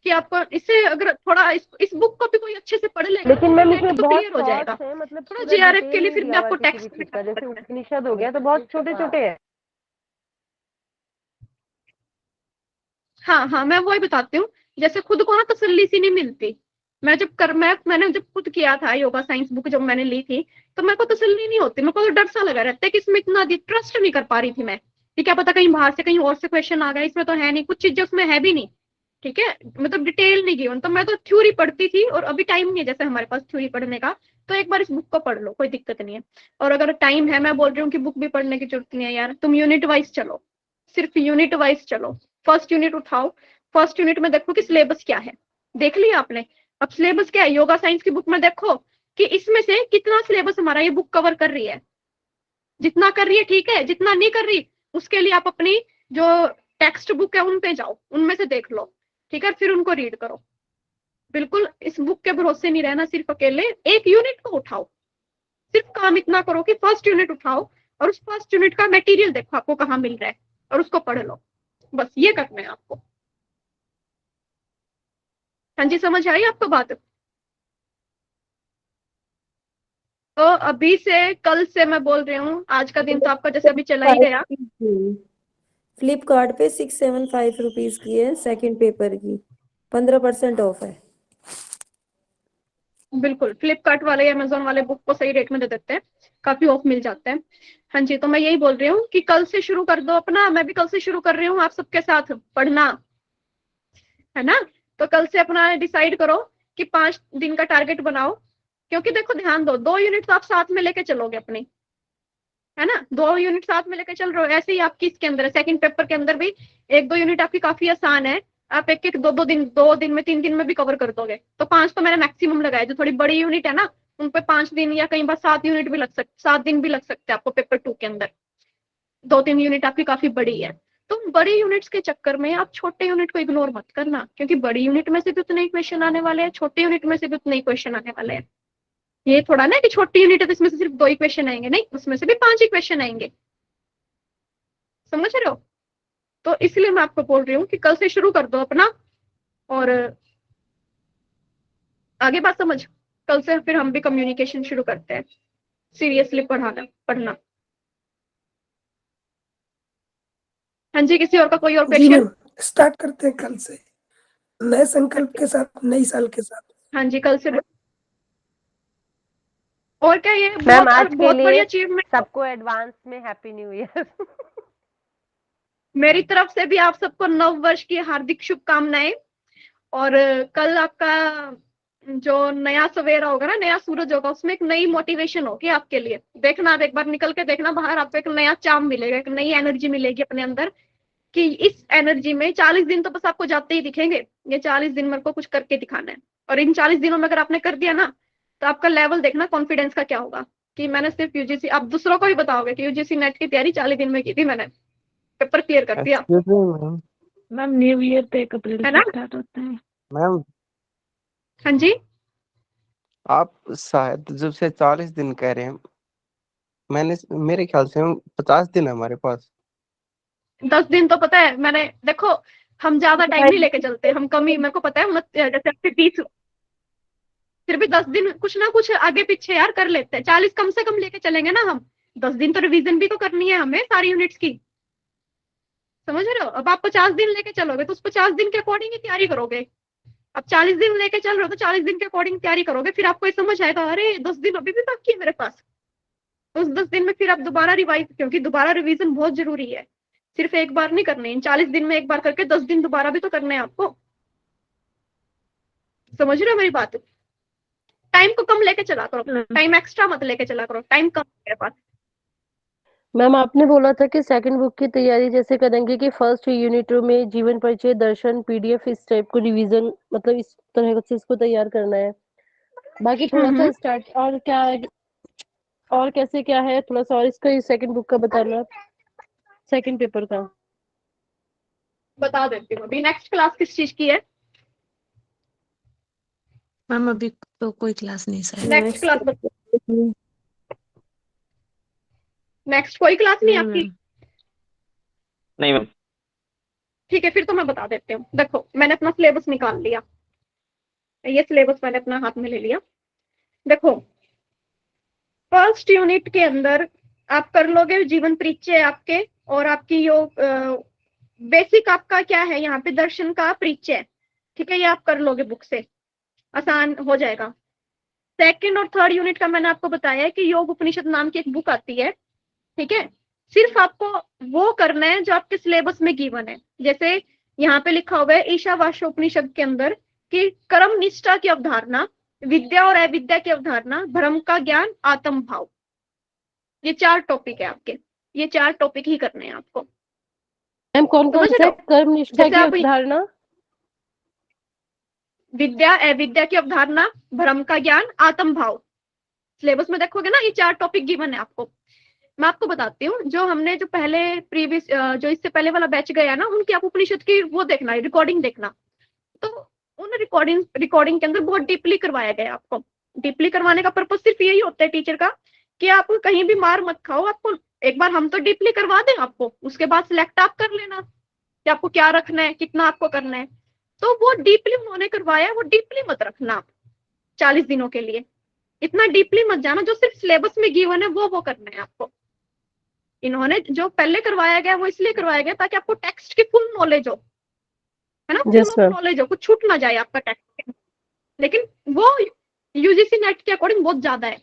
कि आपको इससे अगर थोड़ा इस बुक को भी कोई अच्छे से पढ़ लेगा लेकिन तो मैम नेट इसमें तो बहुत क्लियर हो जाएगा। शॉर्ट्स है, मतलब थोड़ा पूरा जेआरएफ के डिटेल लिए नहीं फिर भी दिया हुआ आपको है किसी भी टेक्स्ट में चीज का, करना जैसे पड़ता है। उपनिषद हो गया तो बहुत छोटे छोटे हैं। हाँ हाँ, मैं वही बताती हूँ, जैसे खुद को ना तसल्ली सी नहीं मिलती। मैंने जब खुद किया था योगा साइंस बुक जब मैंने ली थी, तो मेरे को तसल्ली नहीं होती, मेरे को तो डर सा लगा रहता है कि इसमें इतना ट्रस्ट नहीं कर पा रही थी मैं, कि क्या पता कहीं बाहर से कहीं और से क्वेश्चन आ गया, इसमें तो है नहीं, कुछ चीजें उसमें है भी नहीं, ठीक है, मतलब डिटेल नहीं गिवन, तो मैं तो थ्योरी पढ़ती थी, और अभी टाइम नहीं है जैसे हमारे पास थ्योरी पढ़ने का, तो एक बार इस बुक को पढ़ लो, कोई दिक्कत नहीं है। और अगर टाइम है, मैं बोल रही हूँ कि बुक भी पढ़ने की जरूरत नहीं है यार, तुम यूनिट वाइज चलो, सिर्फ यूनिट वाइज चलो, फर्स्ट यूनिट उठाओ, फर्स्ट यूनिट में देखो कि सिलेबस क्या है, देख लिया आपने, अब सिलेबस क्या है योगा साइंस की बुक में देखो कि इसमें से कितना सिलेबस हमारा ये बुक कवर कर रही है, जितना कर रही है ठीक है, जितना नहीं कर रही उसके लिए आप अपनी जो टेक्स्ट बुक है उन पे जाओ, उनमें से देख लो, ठीक है, फिर उनको रीड करो। बिल्कुल इस बुक के भरोसे नहीं रहना, सिर्फ अकेले एक यूनिट को उठाओ, सिर्फ काम इतना करो कि फर्स्ट यूनिट उठाओ, और उस फर्स्ट यूनिट का मटेरियल देखो आपको कहाँ मिल रहा है, और उसको पढ़ लो, बस ये करना है आपको। हाँ जी, समझ आई आपको बात? तो अभी से कल से मैं बोल रही हूँ, आज का दिन तो आपका जैसे अभी चला ही गया। फ्लिपकार्ट पे 675 रुपीज की है सेकंड पेपर की, 15% ऑफ है। बिल्कुल, फ्लिपकार्ट वाले अमेजोन वाले बुक को सही रेट में दे देते हैं, काफी ऑफ मिल जाते हैं। हाँ जी, तो मैं यही बोल रही हूँ कि कल से शुरू कर दो अपना, मैं भी कल से शुरू कर रही हूँ आप सबके साथ पढ़ना, है ना? तो कल से अपना डिसाइड करो कि 5 दिन का टारगेट बनाओ, क्योंकि देखो ध्यान दो, 2 यूनिट तो आप साथ में लेके चलोगे अपनी, है ना, 2 यूनिट साथ में लेके चल रहे हो, ऐसे ही आपकी इसके अंदर सेकंड पेपर के अंदर भी 1-2 यूनिट आपकी काफी आसान है, आप एक एक 2 दिन में 3 दिन में भी कवर कर दोगे, तो 5 तो मैंने मैक्सिमम लगाया, जो थोड़ी बड़ी यूनिट है ना उन पे 5 दिन या कई बार 7 यूनिट भी लग सकते, 7 दिन भी लग सकते हैं आपको पेपर 2 के अंदर, 2-3 यूनिट आपकी काफी बड़ी है। तो बड़ी यूनिट्स के चक्कर में आप छोटे यूनिट को इग्नोर मत करना, क्योंकि बड़ी यूनिट में से भी उतने ही क्वेश्चन आने वाले हैं, छोटे यूनिट में से भी उतने ही क्वेश्चन आने वाले हैं। ये थोड़ा ना कि छोटी यूनिट है तो इसमें से सिर्फ 2 ही क्वेश्चन आएंगे, नहीं, उसमें से भी 5 ही क्वेश्चन आएंगे, समझ रहे हो? तो इसलिए मैं आपको बोल रही हूँ कि कल से शुरू कर दो अपना, और आगे बात समझ, कल से फिर हम भी कम्युनिकेशन शुरू करते हैं, सीरियसली पढ़ना। हाँ जी, किसी और का कोई और जी क्वेश्चन? मैम, स्टार्ट करते हैं कल से, नए संकल्प के साथ, नई साल के साथ। हाँ जी, कल से। और क्या, ये मैम बहुत आज के बहुत बड़ी लिए अचीवमेंट सबको एडवांस में हैप्पी न्यू ईयर। मेरी तरफ से भी आप सबको नव वर्ष की हार्दिक शुभकामनाएं। और कल आपका जो नया सवेरा होगा ना, नया सूरज होगा, उसमें एक नई मोटिवेशन होगी आपके लिए। देखना, आप एक बार निकल के देखना बाहर, आपको एक नया चार्म मिलेगा, एक नई एनर्जी मिलेगी अपने अंदर, कि इस एनर्जी में 40 दिन तो बस आपको जाते ही दिखेंगे। ये 40 दिन मेरे को कुछ करके दिखाना है, और इन 40 दिनों में अगर आपने कर दिया ना, तो आपका लेवल देखना कॉन्फिडेंस का क्या होगा, कि मैंने सिर्फ यूजीसी, आप दूसरों को भी बताओगे कि यूजीसी नेट की तैयारी 40 दिन में की थी मैंने, पेपर क्लियर कर दिया, excuse me ma'am. Ma'am new year तो 1 अप्रैल है से ना। स्टार्ट होता है। मैम हाँ जी, आप शायद जब से 40 दिन कह रहे हैं, मैंने मेरे ख्याल से 50 दिन है हमारे पास। 10 दिन तो पता है मैंने, देखो हम ज्यादा टाइम नहीं लेके चलते, हम कम ही, मेरे को पता है जैसे आपके 30, फिर भी 10 दिन कुछ ना कुछ आगे पीछे यार कर लेते हैं। 40 कम से कम लेके चलेंगे ना हम। 10 दिन तो रिवीजन भी तो करनी है हमें सारी यूनिट्स की, समझ रहे हो। अब आप 50 दिन लेके चलोगे तो उस 50 दिन के अकॉर्डिंग ही तैयारी करोगे। अब 40 दिन लेके चल रहे हो तो 40 दिन के अकॉर्डिंग तैयारी करोगे, फिर आपको ये समझ आएगा अरे 10 दिन अभी भी बाकी है मेरे पास। तो उस 10 दिन में फिर आप दोबारा रिवाइज, क्योंकि दोबारा रिवीजन बहुत जरूरी है, सिर्फ एक बार नहीं करने। इन 40 दिन में एक बार करके 10 दिन दोबारा भी तो करने हैं आपको, समझ रहे हो मेरी बात। टाइम को कम लेके चला करो, टाइम एक्स्ट्रा मत लेके चला करो, टाइम कम है मेरे पास। मैम आपने बोला था कि सेकंड बुक की तैयारी जैसे करेंगे कि फर्स्ट यूनिट में जीवन परिचय, दर्शन, पीडीएफ, इस टाइप को रिवीजन, मतलब इस तरह से इसको तैयार करना है। बाकी थोड़ा सा स्टार्ट और क्या है, और कैसे क्या है, थोड़ा सा और इसका सेकंड बुक का बताना, सेकंड पेपर का। बता देती हूँ। अभी नेक्स्ट क्लास किस चीज की है? मैम अभी तो कोई क्लास नहीं शायद। नेक्स्ट क्लास नेक्स्ट कोई क्लास नहीं नहीं आपकी? मैम। नहीं मैम। ठीक है, फिर तो मैं बता देती हूँ। देखो मैंने अपना सिलेबस निकाल लिया, ये सिलेबस मैंने अपना हाथ में ले लिया। देखो फर्स्ट यूनिट के अंदर आप कर लोगे जीवन परिचय आपके, और आपकी यो बेसिक आपका क्या है यहाँ पे, दर्शन का परिचय, ठीक है, ये आप कर लोगे बुक से, आसान हो जाएगा। सेकंड और थर्ड यूनिट का मैंने आपको बताया है कि योग उपनिषद नाम की एक बुक आती है, ठीक है। सिर्फ आपको वो करना है जो आपके सिलेबस में गिवन है। जैसे यहाँ पे लिखा हुआ है ईशावास्योपनिषद के अंदर कि कर्म निष्ठा की अवधारणा, विद्या और अविद्या की अवधारणा, भ्रम का ज्ञान, आत्म भाव, ये 4 टॉपिक है आपके, ये 4 टॉपिक ही करने हैं आपको। मैम कौन कौन समझ से? रहे हो? कर्म निष्ठा जैसे की आप अवधारणा, विद्या अविद्या की अवधारणा, भ्रम का ज्ञान, आत्म भाव, सिलेबस में देखोगे ना ये 4 टॉपिक गिवन है आपको। मैं आपको बताती हूँ, जो हमने जो पहले प्रीवियस जो इससे पहले वाला बैच गया ना, उनकी आप उपनिषद की वो देखना, रिकॉर्डिंग देखना। तो उन रिकॉर्डिंग के अंदर बहुत डीपली करवाया गया आपको। डीपली करवाने का पर्पज सिर्फ यही होता है टीचर का, कि आप कहीं भी मार मत खाओ। आपको एक बार हम तो डीपली करवा दें आपको, उसके बाद सिलेक्ट आप कर लेना कि आपको क्या रखना है, कितना आपको करना है। तो वो डीपली उन्होंने करवाया, वो डीपली मत रखना आप 40 दिनों के लिए, इतना डीपली मत जाना। जो सिर्फ सिलेबस में गिवन है वो करना है आपको। इन्होंने जो पहले करवाया गया वो इसलिए करवाया गया ताकि आपको टेक्स्ट की फुल नॉलेज हो, है ना, Yes, फुल ma'am. नॉलेज हो, कुछ छूट ना जाए आपका टेक्स्ट। लेकिन वो यूजीसी नेट के अकॉर्डिंग बहुत ज्यादा है,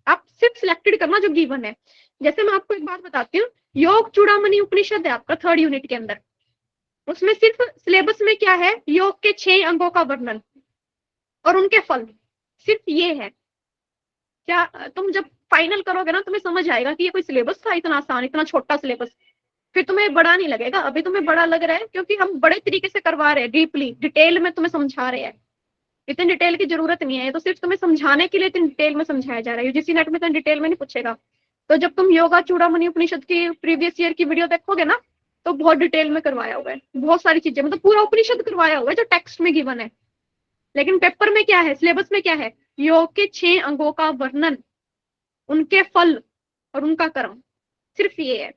आप सिर्फ सिलेक्टेड करना जो गिवन है। जैसे मैं आपको एक बात बताती हूँ, योग चूड़ामणि उपनिषद है आपका थर्ड यूनिट के अंदर, उसमें सिर्फ सिलेबस में क्या है, योग के 6 अंगों का वर्णन और उनके फल, सिर्फ ये है। क्या तुम जब फाइनल करोगे ना तुम्हें समझ आएगा कि ये कोई सिलेबस था इतना आसान, इतना छोटा सिलेबस, फिर तुम्हें बड़ा नहीं लगेगा। अभी तुम्हें बड़ा लग रहा है क्योंकि हम बड़े तरीके से करवा रहे हैं, डीपली डिटेल में तुम्हें समझा रहे हैं। इतनी डिटेल की जरूरत नहीं है, ये तो सिर्फ तुम्हें समझाने के लिए इतनी डिटेल में समझाया जा रहा है। यूजीसी नेट में इतनी डिटेल में नहीं पूछेगा। तो जब तुम योगा चूड़ामणि उपनिषद की प्रीवियस ईयर की वीडियो देखोगे ना, तो बहुत डिटेल में करवाया हुआ है, बहुत सारी चीजें, मतलब पूरा उपनिषद करवाया हुआ है जो टेक्स्ट में गिवन है। लेकिन पेपर में क्या है, सिलेबस में क्या है, योग के 6 अंगों का वर्णन, उनके फल और उनका कर्म, सिर्फ ये है।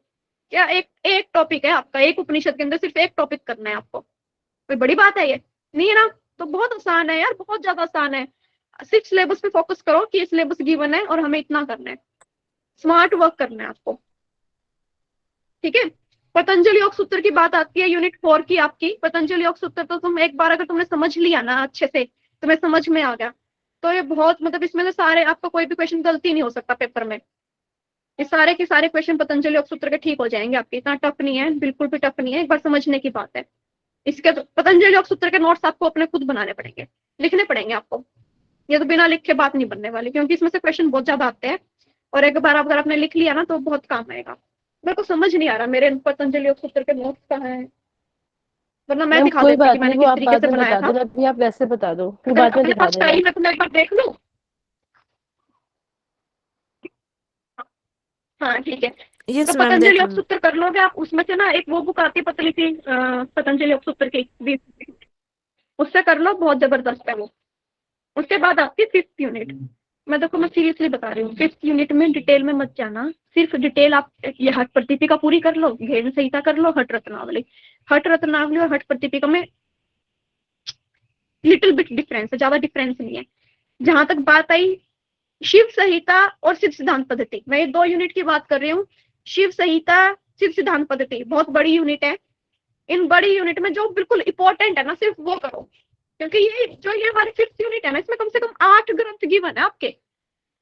क्या एक टॉपिक है आपका, एक उपनिषद के अंदर सिर्फ एक टॉपिक करना है आपको, कोई बड़ी बात है ये नहीं है ना। तो बहुत आसान है यार, बहुत ज्यादा आसान है। सिर्फ सिलेबस पे फोकस करो कि ये सिलेबस गिवन है और हमें इतना करना है, स्मार्ट वर्क करना है आपको, ठीक है। पतंजलि योग सूत्र की बात आती है यूनिट 4 की आपकी। पतंजलि योग सूत्र तो तुम एक बार अगर तुमने समझ लिया ना अच्छे से, तुम्हें समझ में आ गया, तो ये बहुत मतलब इसमें से सारे आपका कोई भी क्वेश्चन गलती नहीं हो सकता पेपर में। ये सारे के सारे क्वेश्चन पतंजलि योग सूत्र के ठीक हो जाएंगे आपके, इतना टफ नहीं है, बिल्कुल भी टफ नहीं है, एक बार समझने की बात है। इसके तो पतंजलि योग सूत्र के नोट्स आपको अपने खुद बनाने पड़ेंगे, लिखने पड़ेंगे आपको, ये तो बिना लिखे बात नहीं बनने वाली, क्योंकि इसमें से क्वेश्चन बहुत ज्यादा आते हैं और एक बार अगर आपने लिख लिया ना तो बहुत काम आएगा। मेरे को समझ नहीं आ रहा मेरे पतंजलि योग सूत्र के नोट्स कहाँ हैं, वरना मैं मैम दिखा कोई देती कि बात मैंने नहीं, वो किस आप तरीके बाद से में बनाया बता था। देना, अभी आप वैसे बता दो, फिर अगर बाद में अपने दिखा पास देना। टाइम है तो मैं एक बार देख लूं। हाँ ठीक है, तो यस मैम पतंजलि देख योग लो। सूत्र कर लोगे आप, उसमें से ना एक वो बुक आती है पतली सी पतंजलि योग सूत्र की, उससे कर लो, बहुत जबरदस्त है वो। उसके बाद आपकी 5th यूनिट, मैं सीरियसली बता रही हूँ, 5th यूनिट में डिटेल में मत जाना, सिर्फ डिटेल आप ये हट प्रतिपिका पूरी कर लो, घेन संहिता कर लो, हट रत्नावली और हट प्रतिपिका में लिटिल बिट डिफरेंस है, ज्यादा डिफरेंस नहीं है। जहां तक बात आई शिव संहिता और शिव सिद्धांत पद्धति, मैं ये 2 यूनिट की बात कर रही हूँ। शिव संहिता, शिव सिद्धांत पद्धति बहुत बड़ी यूनिट है, इन बड़ी यूनिट में जो बिल्कुल इंपॉर्टेंट है ना सिर्फ वो करो, क्योंकि ये हमारी 5th यूनिट है ना, इसमें कम से कम 8 ग्रंथ गिवन है आपके।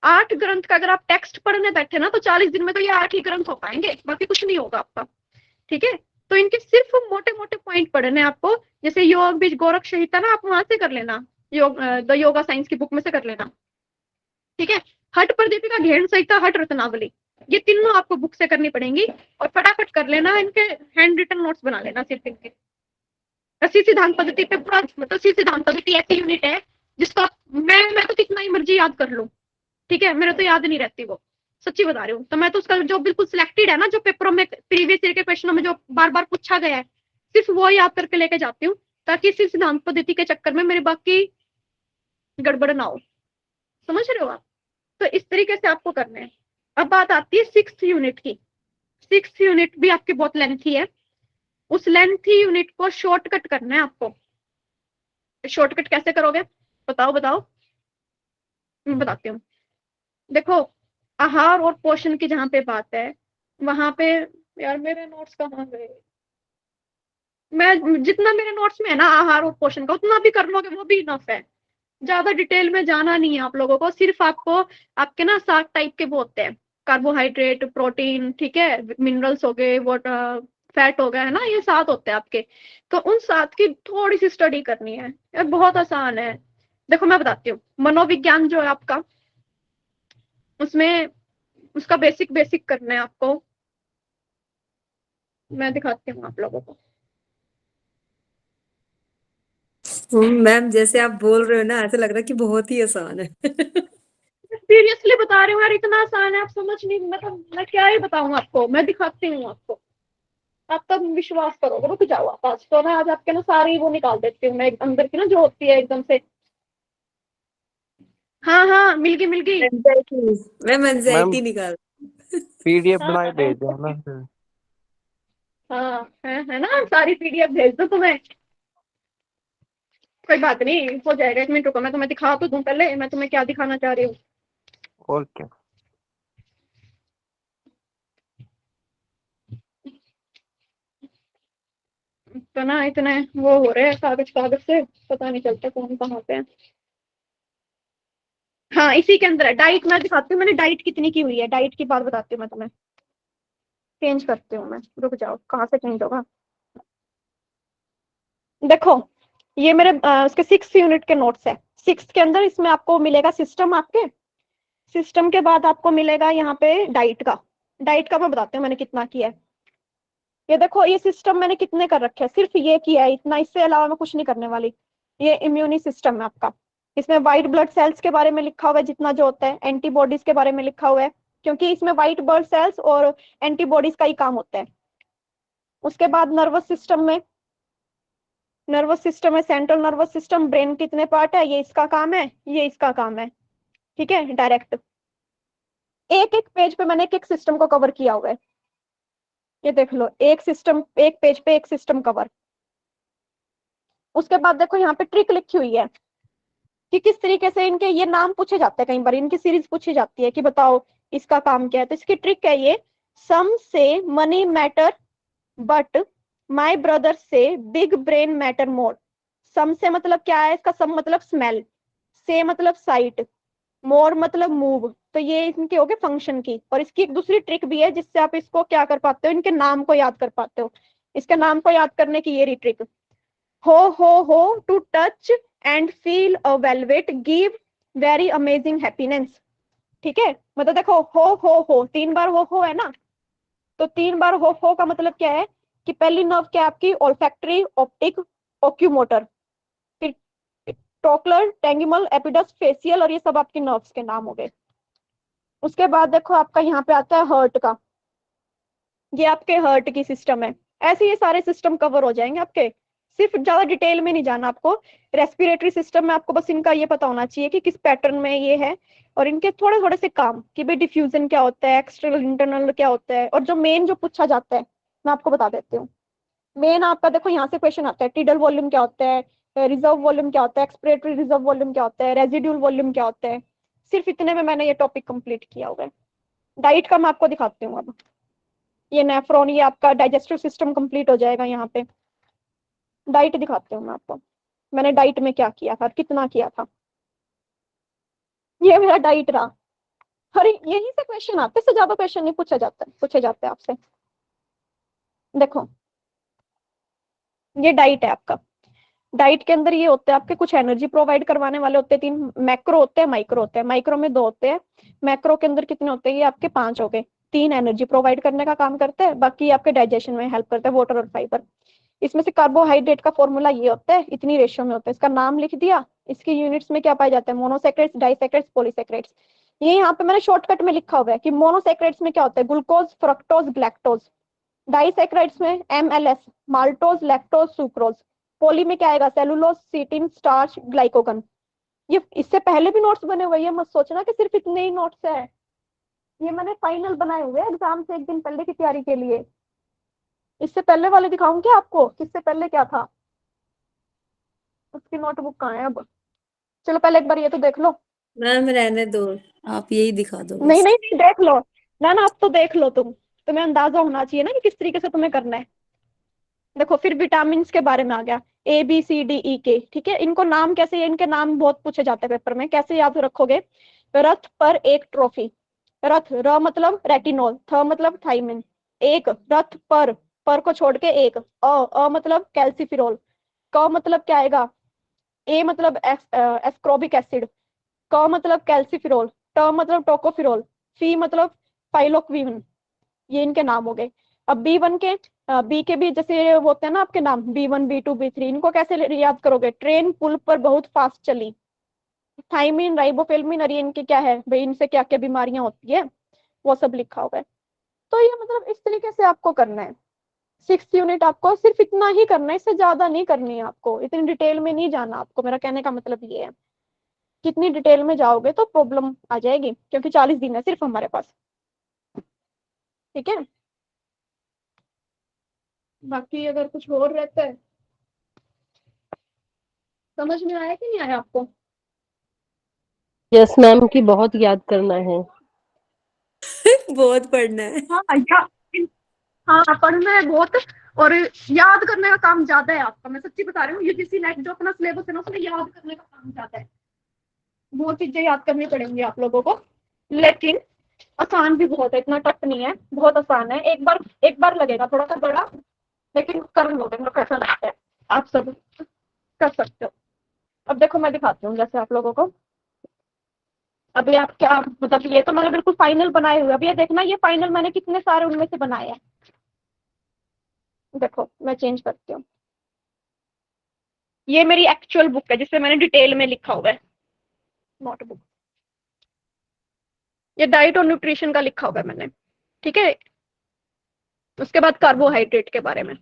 8 ग्रंथ का अगर आप टेक्स्ट पढ़ने बैठे ना तो 40 दिन में तो ये 8 ही ग्रंथ हो पाएंगे, बाकी कुछ नहीं होगा आपका, ठीक है। तो इनके सिर्फ मोटे मोटे पॉइंट पढ़ने आपको, जैसे योग बीज गोरख संहिता ना आप वहां से कर लेना, द योगा साइंस की बुक में से कर लेना, ठीक है। हट प्रदीपिका, घेन संहिता, हट रत्नावली, ये तीनों आपको बुक से करनी पड़ेंगी और फटाफट कर लेना, इनके हैंड रिटन नोट्स बना लेना सिर्फ इनके। शिव सिद्धांत पद्धति पे पूरा, मतलब शिव सिद्धांत पद्धति ऐसी यूनिट है जिसको मैं तो कितना ही मर्जी याद कर लूं, ठीक है, मेरे तो याद नहीं रहती वो, सच्ची बता रही हूँ। तो मैं तो उसका जो बिल्कुल सिलेक्टेड है ना, जो पेपरों में प्रीवियस ईयर के क्वेश्चनों में जो बार बार पूछा गया है, सिर्फ वो याद करके लेके जाती हूँ, ताकि शिव सिद्धांत पद्धति के चक्कर में मेरी बाकी गड़बड़ ना हो, समझ रहे हो आप। तो इस तरीके से आपको करना है। अब बात आती है 6th यूनिट की। 6th यूनिट भी आपकी बहुत लेंथी है, उस लेंथी यूनिट को शॉर्टकट करना है आपको। शॉर्टकट कैसे करोगे, बताओ मैं बताती हूँ। देखो, आहार और पोषण की जहां पे बात है वहां पे, यार मेरे नोट्स कहाँ गए, मैं जितना मेरे नोट्स में है ना आहार और पोषण का उतना भी कर लोगे वो भी इनफ है, ज्यादा डिटेल में जाना नहीं है आप लोगों को। सिर्फ आपको आपके ना 7 टाइप के वो होते हैं, कार्बोहाइड्रेट, प्रोटीन, ठीक है, मिनरल्स हो गए, वाटर, फैट हो गया, है ना, ये 7 होते हैं आपके। तो उन 7 की थोड़ी सी स्टडी करनी है, ये बहुत आसान है। देखो मैं बताती हूँ, मनोविज्ञान जो है आपका, उसमें उसका बेसिक करना है आपको, मैं दिखाती हूँ आप लोगों को। मैम जैसे आप बोल रहे हो ना ऐसा लग रहा है कि बहुत ही आसान है। सीरियसली बता रही हूँ यार, इतना आसान है, आप समझ नहीं, मतलब मैं क्या ही बताऊँ आपको, मैं दिखाती हूँ आपको, आप तब विश्वास करोगे। रुक जाओ आप, आज तो ना, आज आपके ना सारी वो निकाल देती हूँ मैं, अंदर की ना जो होती है एकदम से। हाँ मिल गई। मैम मैम एंजाइटी निकाल। पीडीएफ हाँ बनाए भेज दो ना फिर। हाँ है ना, सारी पीडीएफ भेज दो तुम्हें, कोई बात नहीं, हो जाएगा, 1 मिनट रुको, मैं तुम्हें दिखा तो दूं, पहले मैं तुम्हें क्या दिखाना चाह रही हूँ। और क्या। तो ना इतने वो हो रहे हैं कागज से, पता नहीं चलता कौन कहाँ पे है। हाँ इसी के अंदर है डाइट, मैं दिखाती हूँ मैंने डाइट कितनी की हुई है, डाइट की बात बताती हूँ मैं तुम्हें, चेंज करती हूँ मैं, रुक जाओ, कहाँ से चेंज होगा। देखो ये मेरे उसके 6th यूनिट के नोट्स है। 6th के अंदर इसमें आपको मिलेगा सिस्टम, आपके सिस्टम के बाद आपको मिलेगा यहाँ पे डाइट का मैं बताती हूँ मैंने कितना किया है। ये देखो, ये सिस्टम मैंने कितने कर रखे हैं, सिर्फ ये किया है इतना, इससे अलावा मैं कुछ नहीं करने वाली। ये इम्यूनी सिस्टम है आपका, इसमें व्हाइट ब्लड सेल्स के बारे में लिखा हुआ है, जितना जो होता है, एंटीबॉडीज के बारे में लिखा हुआ है, क्योंकि इसमें व्हाइट ब्लड सेल्स और एंटीबॉडीज का ही काम होता है। उसके बाद नर्वस सिस्टम में सेंट्रल नर्वस सिस्टम, ब्रेन कितने पार्ट है, ये इसका काम है, ये इसका काम है, ठीक है। डायरेक्ट एक एक पेज पे मैंने एक सिस्टम को कवर किया हुआ है, ये देख लो, एक पेज पे एक सिस्टम कवर। उसके बाद देखो यहाँ पे ट्रिक लिखी हुई है कि किस तरीके से इनके ये नाम पूछे जाते हैं, कई बार इनकी सीरीज पूछी जाती है कि बताओ इसका काम क्या है। तो इसकी ट्रिक है ये, सम से money matter but my brother से बिग ब्रेन मैटर मोर। सम से मतलब क्या है, इसका सम मतलब स्मेल, से मतलब साइट, मोर मतलब मूव, तो ये इनके हो गए फंक्शन की। और इसकी एक दूसरी ट्रिक भी है जिससे आप इसको क्या कर पाते हो, इनके नाम को याद कर पाते हो। इसके नाम को याद करने की ये रही trick. How to touch and feel a velvet give very amazing happiness. ठीक है, मतलब देखो हो 3 बार हो है ना, तो 3 बार हो का मतलब क्या है कि पहली नर्व क्या है आपकी, ओल्फैक्टरी, ऑप्टिक, ओक्यूमोटर, फिर टोकलर, टेंगिमल, एपिडस, फेसियल, और ये सब आपके नर्व्स के नाम हो गए। उसके बाद देखो आपका यहाँ पे आता है हर्ट का, ये आपके हर्ट की सिस्टम है। ऐसे ये सारे सिस्टम कवर हो जाएंगे आपके, सिर्फ ज्यादा डिटेल में नहीं जाना आपको। रेस्पिरेटरी सिस्टम में आपको बस इनका ये पता होना चाहिए कि किस पैटर्न में ये है, और इनके थोड़े थोड़े से काम कि भाई डिफ्यूजन क्या होता है, एक्सटर्नल इंटरनल क्या होता है, और जो मेन जो पूछा जाता है मैं आपको बता देती हूँ। मेन आपका देखो यहाँ से क्वेश्चन आता है, टिडल वॉल्यूम क्या होता है, रिजर्व वॉल्यूम क्या होता है, एक्सपिरेटरी रिजर्व वॉल्यूम क्या होता है, रेजिड्यूल वॉल्यूम क्या होता है। सिर्फ इतने में मैंने ये टॉपिक कंप्लीट किया हुआ है। डाइट का मैं आपको दिखाती हूँ अब। ये नेफ्रॉन, ये आपका डाइजेस्टिव सिस्टम कंप्लीट हो जाएगा। यहाँ पे डाइट दिखाती हूँ मैं आपको, मैंने डाइट में क्या किया था, कितना किया था। ये मेरा डाइट रहा। अरे यहीं से क्वेश्चन आते, इससे ज्यादा क्वेश्चन नहीं पूछे जाते आपसे। देखो ये डाइट है आपका। डाइट के अंदर ये होते हैं आपके, कुछ एनर्जी प्रोवाइड करवाने वाले होते हैं 3, मैक्रो होते हैं, माइक्रो होते हैं। माइक्रो में 2 होते हैं, मैक्रो के अंदर कितने होते हैं, ये आपके 5 हो गए। 3 एनर्जी प्रोवाइड करने का काम करते हैं, बाकी आपके डाइजेशन में हेल्प करते हैं, वाटर और फाइबर। इसमें से कार्बोहाइड्रेट का फॉर्मूला ये होता है, इतनी रेशियो में होता है, इसका नाम लिख दिया। इसकी यूनिट्स में क्या पाए जाते हैं, मोनोसैकेराइड्स, डाइसैकेराइड्स, पॉलीसैकेराइड्स। ये यहाँ पे मैंने शॉर्टकट में लिखा हुआ है कि मोनोसैकेराइड्स में क्या होता है, ग्लूकोज, फ्रक्टोज, ग्लैक्टोज। डाइसैकेराइड्स में MLS, माल्टोज, लैक्टोज, सुक्रोज। पोली में क्या आएगा, सेलुलोज, सीटिन, स्टार्च, ग्लाइकोगन। ये इससे पहले भी नोट्स बने हुए हैं, मत सोचना कि सिर्फ इतने ही नोट्स है। ये मैंने फाइनल बनाए हुए एग्जाम से 1 दिन पहले की तैयारी के लिए। इससे पहले वाले दिखाऊं क्या आपको, किससे पहले क्या था, उसकी नोटबुक कहाँ है अब। चलो पहले एक बार ये तो देख लो। मैम रहने दो, आप यही दिखा दो नहीं बस। नहीं नहीं, देख लो ना अब तो देख लो तुम्हें अंदाजा होना चाहिए ना कि किस तरीके से तुम्हें करना है। देखो फिर विटामिन के बारे में आ गया, ABCDE, ठीक है। इनको नाम कैसे, इनके नाम बहुत पूछे जाते हैं पेपर में, कैसे याद रखोगे। रथ पर एक ट्रॉफी, रथ, र मतलब रेटिनॉल, थ मतलब थाइमिन, एक रथ पर को छोड़ के एक, अ मतलब कैल्सिफिरोल, क मतलब क्या आएगा, ए मतलब एस्कॉर्बिक एसिड, क मतलब कैल्सिफिरोल, ट मतलब टोकोफिरोल, फी मतलब फाइलोक्विन। ये इनके नाम हो गए। अब B1 के, बी के भी जैसे वो होते हैं ना आपके नाम, B1, B2, B3, इनको कैसे याद करोगे, ट्रेन पुल पर बहुत फास्ट चली, थाइमिन, राइबोफ्लेविन, और ये इनके क्या है भाई, इनसे क्या क्या बीमारियां होती है वो सब लिखा हुआ है। तो ये मतलब इस तरीके से आपको करना है। 6th यूनिट आपको सिर्फ इतना ही करना है, इससे ज्यादा नहीं करनी है आपको, इतनी डिटेल में नहीं जाना आपको। मेरा कहने का मतलब ये है, कितनी डिटेल में जाओगे तो प्रॉब्लम आ जाएगी, क्योंकि 40 दिन है सिर्फ हमारे पास। ठीक है, बाकी अगर कुछ और रहता है, समझ में आया कि नहीं आया आपको। यस मैम, की बहुत याद करना है। बहुत पढ़ना है। हाँ हाँ पढ़ना है बहुत, और याद करने का काम ज्यादा है आपका, मैं सच्ची बता रही हूँ। UGC नेट जो अपना सिलेबस है ना, उसमें याद करने का काम ज्यादा है। बहुत चीजें याद करनी पड़ेंगी आप लोगों को, लेकिन आसान भी बहुत है, इतना टफ नहीं है, बहुत आसान है। एक बार लगेगा थोड़ा सा बड़ा, लेकिन कर लोगे, मेरे को ऐसा लगता है आप सब कर सकते हो। अब देखो मैं दिखाती हूँ जैसे आप लोगों को। अभी आप क्या मतलब, ये तो मैंने बिल्कुल फाइनल बनाए हुए। अब ये देखना, ये फाइनल मैंने कितने सारे उनमें से बनाए हैं। देखो मैं चेंज करती हूँ, ये मेरी एक्चुअल बुक है जिसमें मैंने डिटेल में लिखा हुआ है, नोटबुक। ये डाइट और न्यूट्रिशन का लिखा हुआ है मैंने, ठीक है। उसके बाद कार्बोहाइड्रेट के बारे में,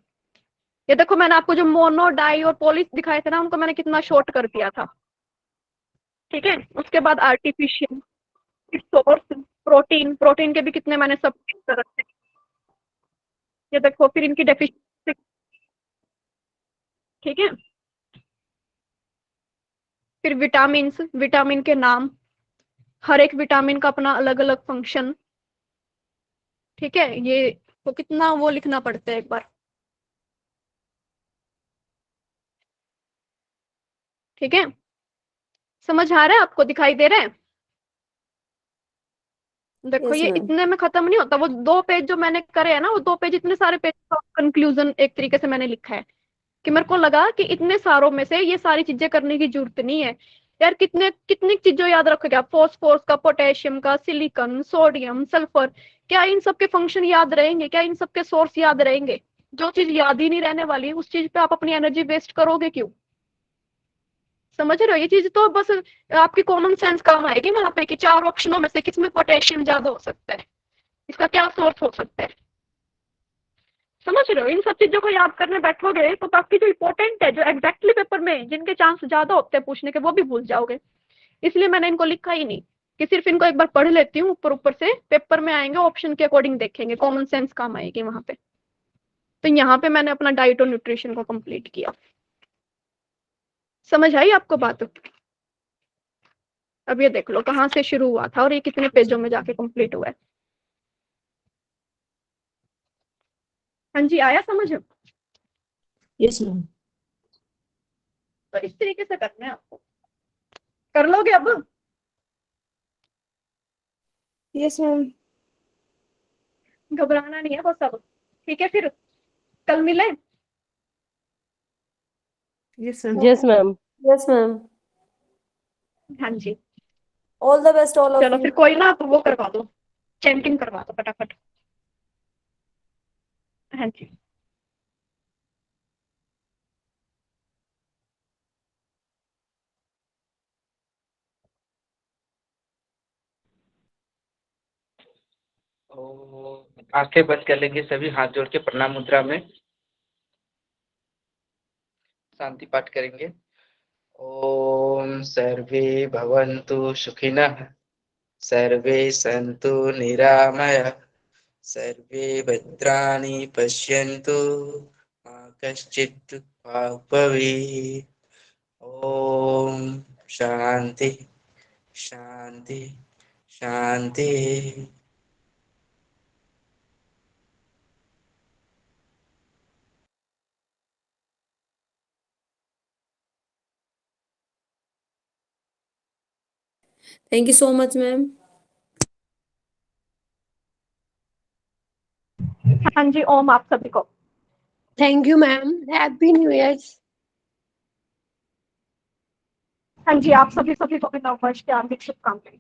ये देखो मैंने आपको जो मोनो, डाई और पॉली दिखाए थे ना, उनको मैंने कितना शॉर्ट कर दिया था, ठीक है। उसके बाद आर्टिफिशियल, सोर्स, प्रोटीन के भी कितने मैंने सब कर रखे हैं। ये देखो फिर इनकी डेफिशिएंसी, ठीक है। फिर विटामिन के नाम, हर एक विटामिन का अपना अलग अलग फंक्शन, ठीक है। ये तो कितना वो लिखना पड़ता है एक बार, ठीक है। समझ आ रहा है आपको, दिखाई दे रहे हैं? देखो Yes, ये ma'am. इतने में खत्म नहीं होता, वो 2 पेज जो मैंने करे हैं ना, वो 2 पेज इतने सारे पेज का कंक्लूजन एक तरीके से मैंने लिखा है कि मेरे को लगा कि इतने सारों में से ये सारी चीजें करने की जरूरत नहीं है यार। कितने कितनी चीजों याद रखोगे आप, फॉस्फोरस का, पोटेशियम का, सिलिकॉन, सोडियम, सल्फर, क्या इन सब के फंक्शन याद रहेंगे? क्या इन सब के सोर्स याद रहेंगे? जो चीज याद ही नहीं रहने वाली उस चीज पे आप अपनी एनर्जी वेस्ट करोगे क्यों? समझ रहे हो? ये चीज तो बस आपकी कॉमन सेंस काम आएगी वहां पे कि 4 ऑप्शनों में से किसमें पोटेशियम ज्यादा हो सकता है, इसका क्या सोर्स हो सकता है। समझ रहे हो? इन सब चीजों को याद करने बैठोगे तो बाकी जो इंपॉर्टेंट है, जो एग्जैक्टली पेपर में जिनके चांस ज्यादा होते हैं पूछने के, वो भी भूल जाओगे। इसलिए मैंने इनको लिखा ही नहीं, कि सिर्फ इनको एक बार पढ़ लेती हूँ, ऊपर ऊपर से पेपर में आएंगे ऑप्शन के अकॉर्डिंग देखेंगे, कॉमन सेंस काम आएगी वहां पे। तो यहाँ पे मैंने अपना डाइट और न्यूट्रिशन को कंप्लीट किया। समझ आई आपको बात? अब ये देख लो कहाँ से शुरू हुआ था और ये कितने पेजों में जाके कंप्लीट हुआ है। हाँ जी, आया समझ? Yes, ma'am. तो इस तरीके से करना है आपको। कर लोगे अब? Yes, ma'am. घबराना नहीं है वो सब, ठीक है? फिर कल मिले। Yes, ma'am. Yes ma'am. Yes, ma'am. हाँ जी, All the best, all of चलो you. फिर कोई ना, आप वो करवा दो, चैंटिंग करवा दो फटाफट। हाँ जी। आंखें बंद कर लेंगे सभी, हाथ जोड़ के प्रणाम मुद्रा में शांति पाठ करेंगे। ओम सर्वे भवन्तु सुखिनः, सर्वे सन्तु निरामयाः, सर्वे भद्राणि पश्यन्तु, मा कश्चित् दुःखात् भवेत्। ओम शांति शांति शांति। Thank you so much, ma'am. हाँ जी, ओम आप सभी को। Thank you ma'am, happy new year. हाँ जी, आप सभी को भी नववर्ष की हार्दिक शुभकामनाएं।